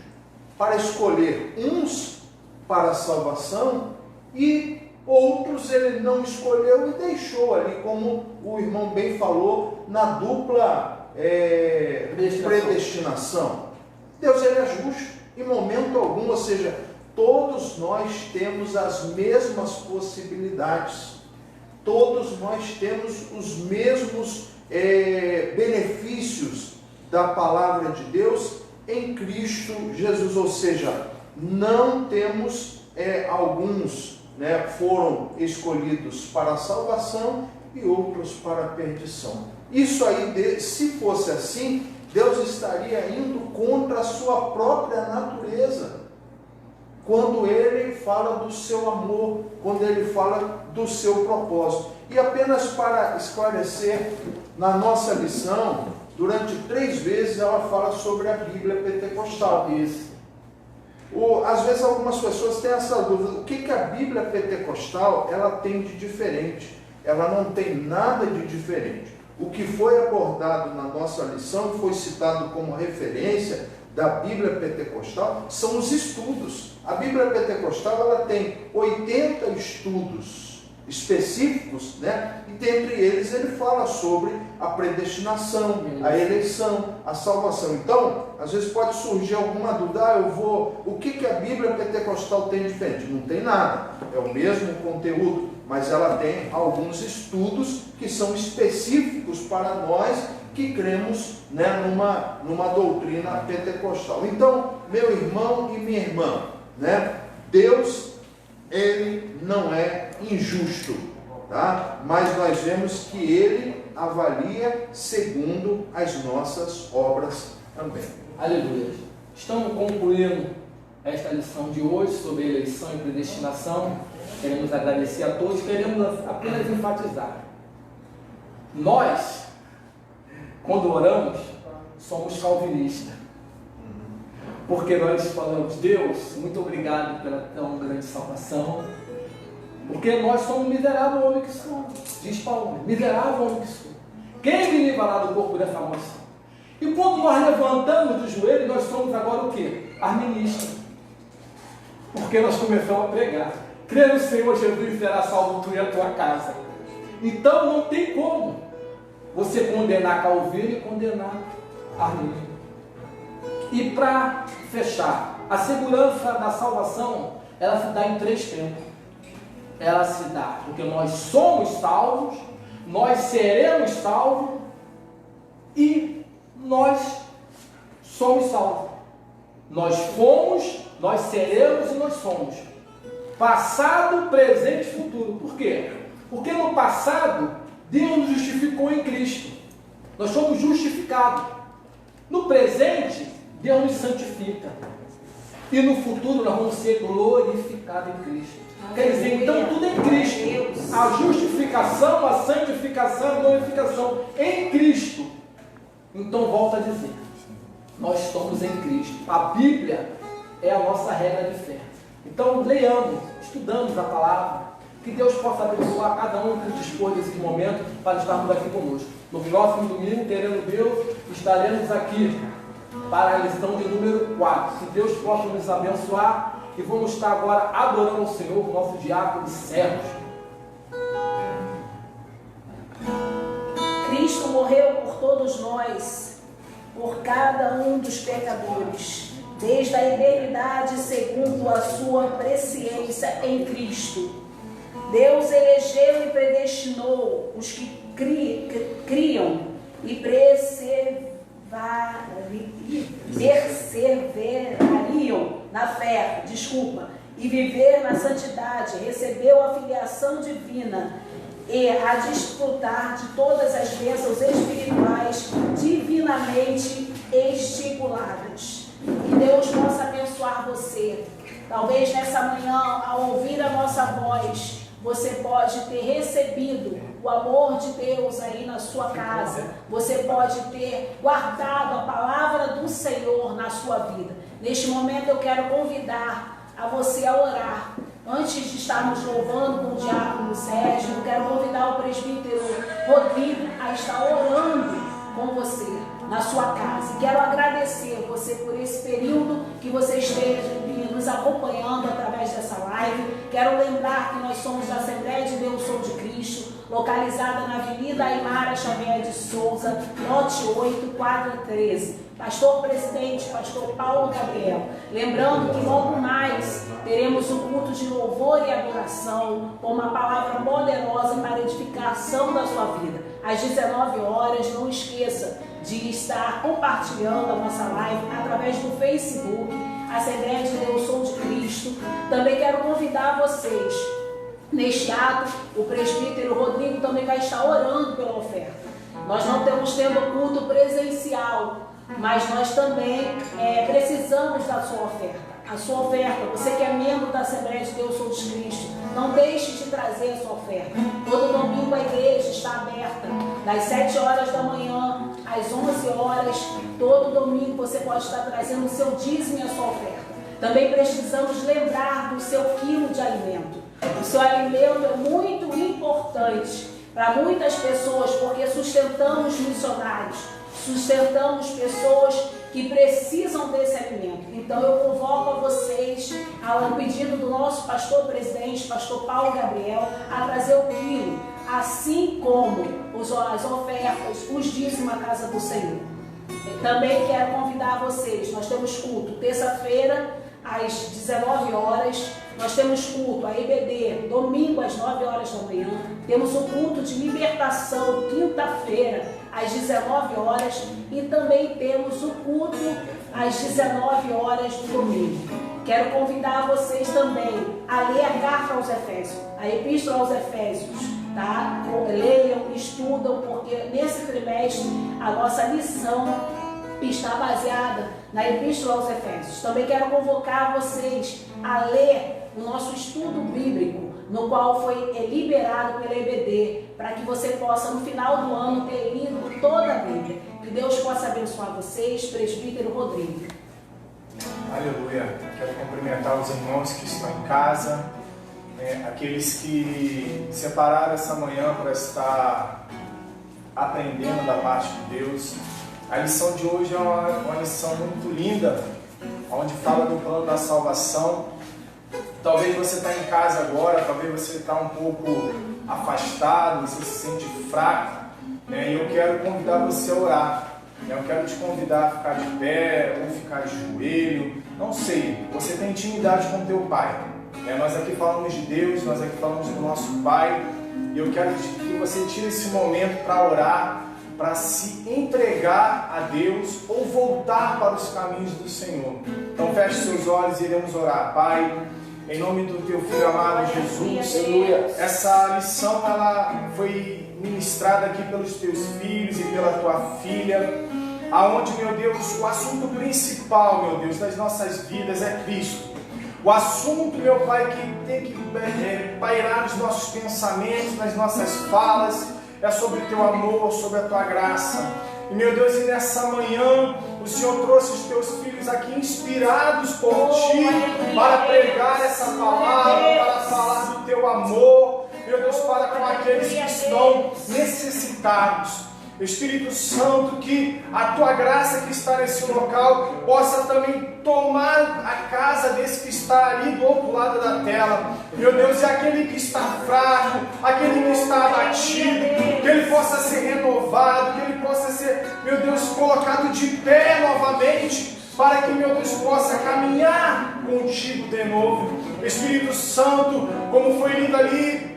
para escolher uns para a salvação e outros ele não escolheu e deixou ali, como o irmão bem falou, na dupla predestinação. Deus, ele é justo em momento algum, ou seja, todos nós temos as mesmas possibilidades, todos nós temos os mesmos benefícios da palavra de Deus em Cristo Jesus, ou seja, não temos alguns, né, foram escolhidos para a salvação e outros para a perdição. Isso aí, se fosse assim, Deus estaria indo contra a sua própria natureza, quando ele fala do seu amor, quando ele fala do seu propósito. E apenas para esclarecer, na nossa lição, durante 3 vezes ela fala sobre a Bíblia Pentecostal. Isso. Às vezes algumas pessoas têm essa dúvida: o que a Bíblia Pentecostal ela tem de diferente? Ela não tem nada de diferente. O que foi abordado na nossa lição, foi citado como referência da Bíblia Pentecostal, são os estudos. A Bíblia Pentecostal ela tem 80 estudos específicos, né? E dentre eles ele fala sobre a predestinação, a eleição, a salvação. Então, às vezes pode surgir alguma dúvida: o que a Bíblia Pentecostal tem de diferente? Não tem nada, é o mesmo conteúdo, mas ela tem alguns estudos que são específicos para nós que cremos, né, numa doutrina pentecostal. Então, meu irmão e minha irmã, né, Deus, ele não é injusto, tá? Mas nós vemos que ele avalia segundo as nossas obras também. Aleluia. Estamos concluindo esta lição de hoje sobre eleição e predestinação. Queremos agradecer a todos, queremos apenas enfatizar. Nós, quando oramos, somos calvinistas. Porque nós falamos, Deus, muito obrigado pela tão grande salvação. Porque nós somos miserável homem que somos, diz Paulo, miserável homem que sou. Quem me livrará do corpo dessa maldição? E quando nós levantamos do joelho, nós somos agora o quê? Arministas. Porque nós começamos a pregar. Crê no Senhor Jesus e será salvo tu e a tua casa. Então não tem como você condenar Calvino e condenar Armínio. E para fechar, a segurança da salvação, ela se dá em 3 tempos. Ela se dá porque nós somos salvos, nós seremos salvos e nós somos salvos. Nós fomos, nós seremos e nós somos. Passado, presente e futuro. Por quê? Porque no passado, Deus nos justificou em Cristo. Nós somos justificados. No presente, Deus nos santifica. E no futuro, nós vamos ser glorificados em Cristo. Quer dizer, então tudo em Cristo. A justificação, a santificação, a glorificação em Cristo. Então, volto a dizer, nós estamos em Cristo. A Bíblia é a nossa regra de fé. Então, leiamos, estudamos a palavra, que Deus possa abençoar cada um que dispor desse momento para estarmos aqui conosco. No próximo domingo, querendo Deus, estaremos aqui para a lição de número 4. Que Deus possa nos abençoar e vamos estar agora adorando o Senhor, nosso diácono e servos. Cristo morreu por todos nós, por cada um dos pecadores, desde a eternidade, segundo a sua presciência em Cristo. Deus elegeu e predestinou os que criam e perseverariam na fé, e viver na santidade, recebeu a filiação divina e a desfrutar de todas as bênçãos espirituais divinamente estipuladas. Que Deus possa abençoar você. Talvez nessa manhã, ao ouvir a nossa voz, você pode ter recebido o amor de Deus aí na sua casa. Você pode ter guardado a palavra do Senhor na sua vida. Neste momento eu quero convidar a você a orar. Antes de estarmos louvando com o diácono Sérgio, eu quero convidar o presbítero Rodrigo a estar orando com você na sua casa. E quero agradecer você por esse período que você esteja nos acompanhando através dessa live. Quero lembrar que nós somos da Assembleia de Deus Sou de Cristo, localizada na Avenida Aimara Xavier de Souza, lote 8, quadra 13. Pastor presidente, pastor Paulo Gabriel. Lembrando que logo mais teremos um culto de louvor e adoração, com uma palavra poderosa para a edificação da sua vida. Às 19 horas, não esqueça de estar compartilhando a nossa live através do Facebook, Assembleia de Deus Sou de Cristo. Também quero convidar vocês, neste ato, o presbítero Rodrigo também vai estar orando pela oferta. Nós não estamos tendo culto presencial, mas nós também precisamos da sua oferta. A sua oferta, você que é membro da Assembleia de Deus Sou de Cristo, não deixe de trazer a sua oferta. Todo domingo a igreja está aberta, das 7 horas da manhã às 11 horas. Todo domingo você pode estar trazendo o seu dízimo e a sua oferta. Também precisamos lembrar do seu quilo de alimento. O seu alimento é muito importante para muitas pessoas, porque sustentamos missionários, sustentamos pessoas que precisam desse alimento. Então eu convoco a vocês, ao pedido do nosso pastor presidente, pastor Paulo Gabriel, a trazer o quilo, assim como as ofertas, os dízimos à casa do Senhor. Eu também quero convidar vocês, nós temos culto terça-feira às 19 horas, nós temos culto, a EBD, domingo às 9 horas da manhã, temos o culto de libertação, quinta-feira, às 19 horas, e também temos o culto às 19 horas do domingo. Quero convidar vocês também a ler a carta aos Efésios, a Epístola aos Efésios, tá? Leiam, estudam, porque nesse trimestre a nossa lição está baseada na Epístola aos Efésios. Também quero convocar vocês a ler o nosso estudo bíblico, no qual foi liberado pela EBD, para que você possa, no final do ano, ter lido toda a Bíblia. Que Deus possa abençoar vocês, presbítero Rodrigo. Aleluia. Quero cumprimentar os irmãos que estão em casa, aqueles que separaram essa manhã para estar aprendendo da parte de Deus. A lição de hoje é uma lição muito linda, onde fala do plano da salvação. Talvez você está em casa agora, talvez você está um pouco afastado, você se sente fraco, e eu quero convidar você a orar. Eu quero te convidar a ficar de pé ou ficar de joelho, não sei, você tem intimidade com teu Pai. Nós aqui falamos de Deus, nós aqui falamos do nosso Pai, e eu quero que você tire esse momento para orar, para se entregar a Deus ou voltar para os caminhos do Senhor. Então feche seus olhos e iremos orar. Pai, em nome do teu Filho amado Jesus, essa lição ela foi ministrada aqui pelos teus filhos e pela tua filha, aonde, meu Deus, o assunto principal, meu Deus, das nossas vidas é Cristo. O assunto, meu Pai, que tem que pairar nos nossos pensamentos, nas nossas falas, é sobre o teu amor, sobre a tua graça. E, meu Deus, e nessa manhã, o Senhor trouxe os teus filhos aqui inspirados por Ti para pregar essa palavra, para falar do teu amor, meu Deus, para com aqueles que estão necessitados. Espírito Santo, que a tua graça que está nesse local possa também tomar a casa desse que está ali do outro lado da tela. Meu Deus, e aquele que está fraco, aquele que está abatido, que ele possa ser renovado, que ele possa ser, meu Deus, colocado de pé novamente, para que, meu Deus, possa caminhar contigo de novo. Espírito Santo, como foi lido ali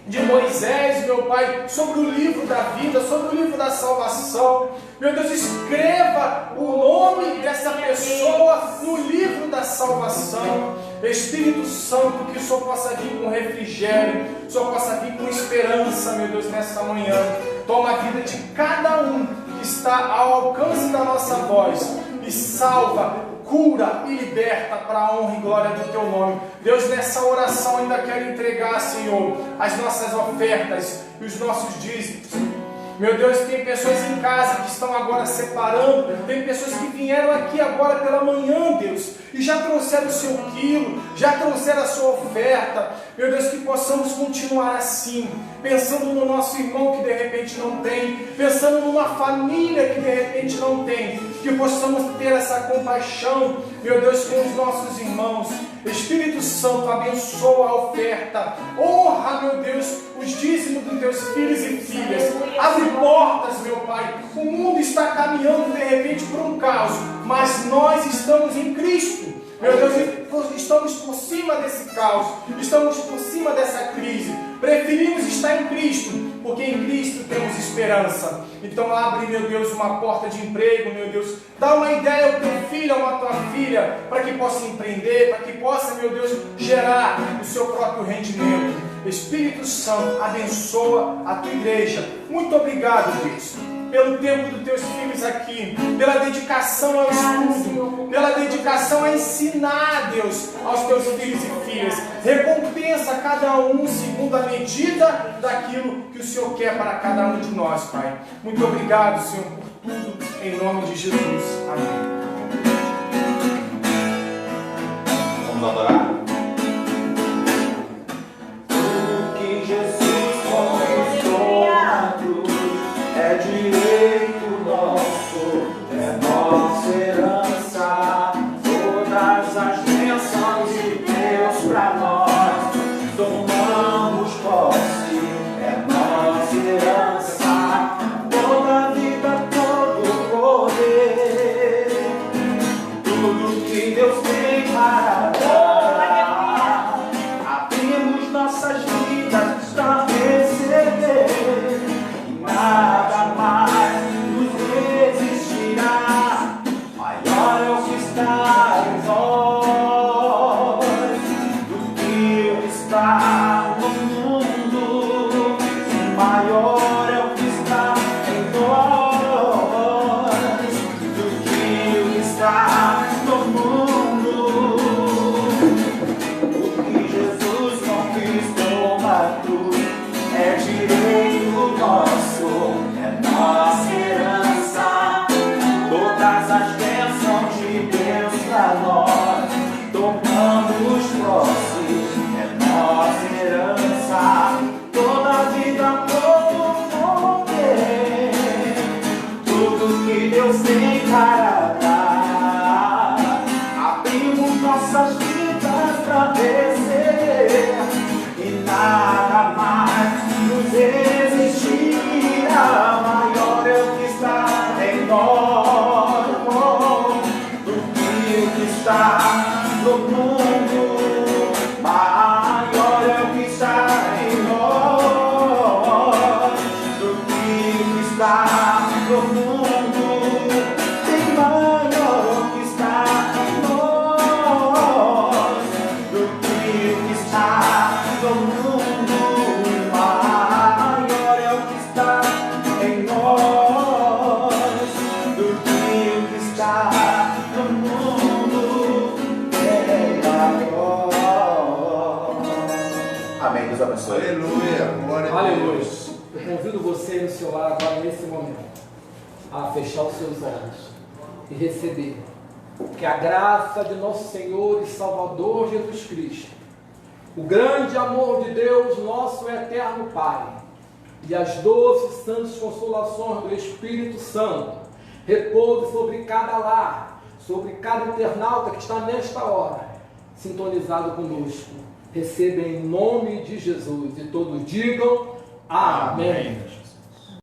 de Moisés, meu Pai, sobre o livro da vida, sobre o livro da salvação. Meu Deus, escreva o nome dessa pessoa no livro da salvação. Espírito Santo, que o Senhor possa vir com refrigério, o Senhor possa vir com esperança, meu Deus, nessa manhã. Toma a vida de cada um que está ao alcance da nossa voz e salva, cura e liberta para a honra e glória do Teu nome. Deus, nessa oração ainda quero entregar, Senhor, as nossas ofertas e os nossos dízimos. Meu Deus, tem pessoas em casa que estão agora separando, tem pessoas que vieram aqui agora pela manhã, Deus, e já trouxeram o seu quilo, já trouxeram a sua oferta. Meu Deus, que possamos continuar assim, pensando no nosso irmão que de repente não tem, pensando numa família que de repente não tem, que possamos ter essa compaixão, meu Deus, com os nossos irmãos. Espírito Santo, abençoa a oferta, honra, meu Deus, os dízimos dos teus filhos e filhas, abre portas, meu Pai. O mundo está caminhando de repente por um caos, mas nós estamos em Cristo. Meu Deus, estamos por cima desse caos, estamos por cima dessa crise, preferimos estar em Cristo, porque em Cristo temos esperança. Então abre, meu Deus, uma porta de emprego, meu Deus, dá uma ideia ao teu filho, a tua filha, para que possa empreender, para que possa, meu Deus, gerar o seu próprio rendimento. Espírito Santo, abençoa a tua igreja. Muito obrigado, Deus, pelo tempo dos teus filhos aqui, pela dedicação ao estudo, pela dedicação a ensinar, Deus, aos teus filhos e filhas. Recompensa cada um segundo a medida daquilo que o Senhor quer para cada um de nós, Pai. Muito obrigado, Senhor, por tudo, em nome de Jesus. Amém. Vamos adorar? Direito nosso, é nossa herança, todas as bênçãos de Deus para nós, tomamos posse, é nossa herança, toda a vida, todo o poder, tudo que Deus tem para dar, abrimos nossas vidas para receber. Nada mais nos resistirá, maior é o que está em nós do que o que está no mundo. Maior é o que está em nós do que o que está Amém. Deus abençoe. Aleluia. Glória a Aleluia. Deus. Eu convido você no seu lar agora, nesse momento, a fechar os seus olhos e receber que a graça de nosso Senhor e Salvador Jesus Cristo, o grande amor de Deus, nosso eterno Pai, e as doces santas consolações do Espírito Santo repouse sobre cada lar, sobre cada internauta que está nesta hora sintonizado conosco. Receba em nome de Jesus, e todos digam amém.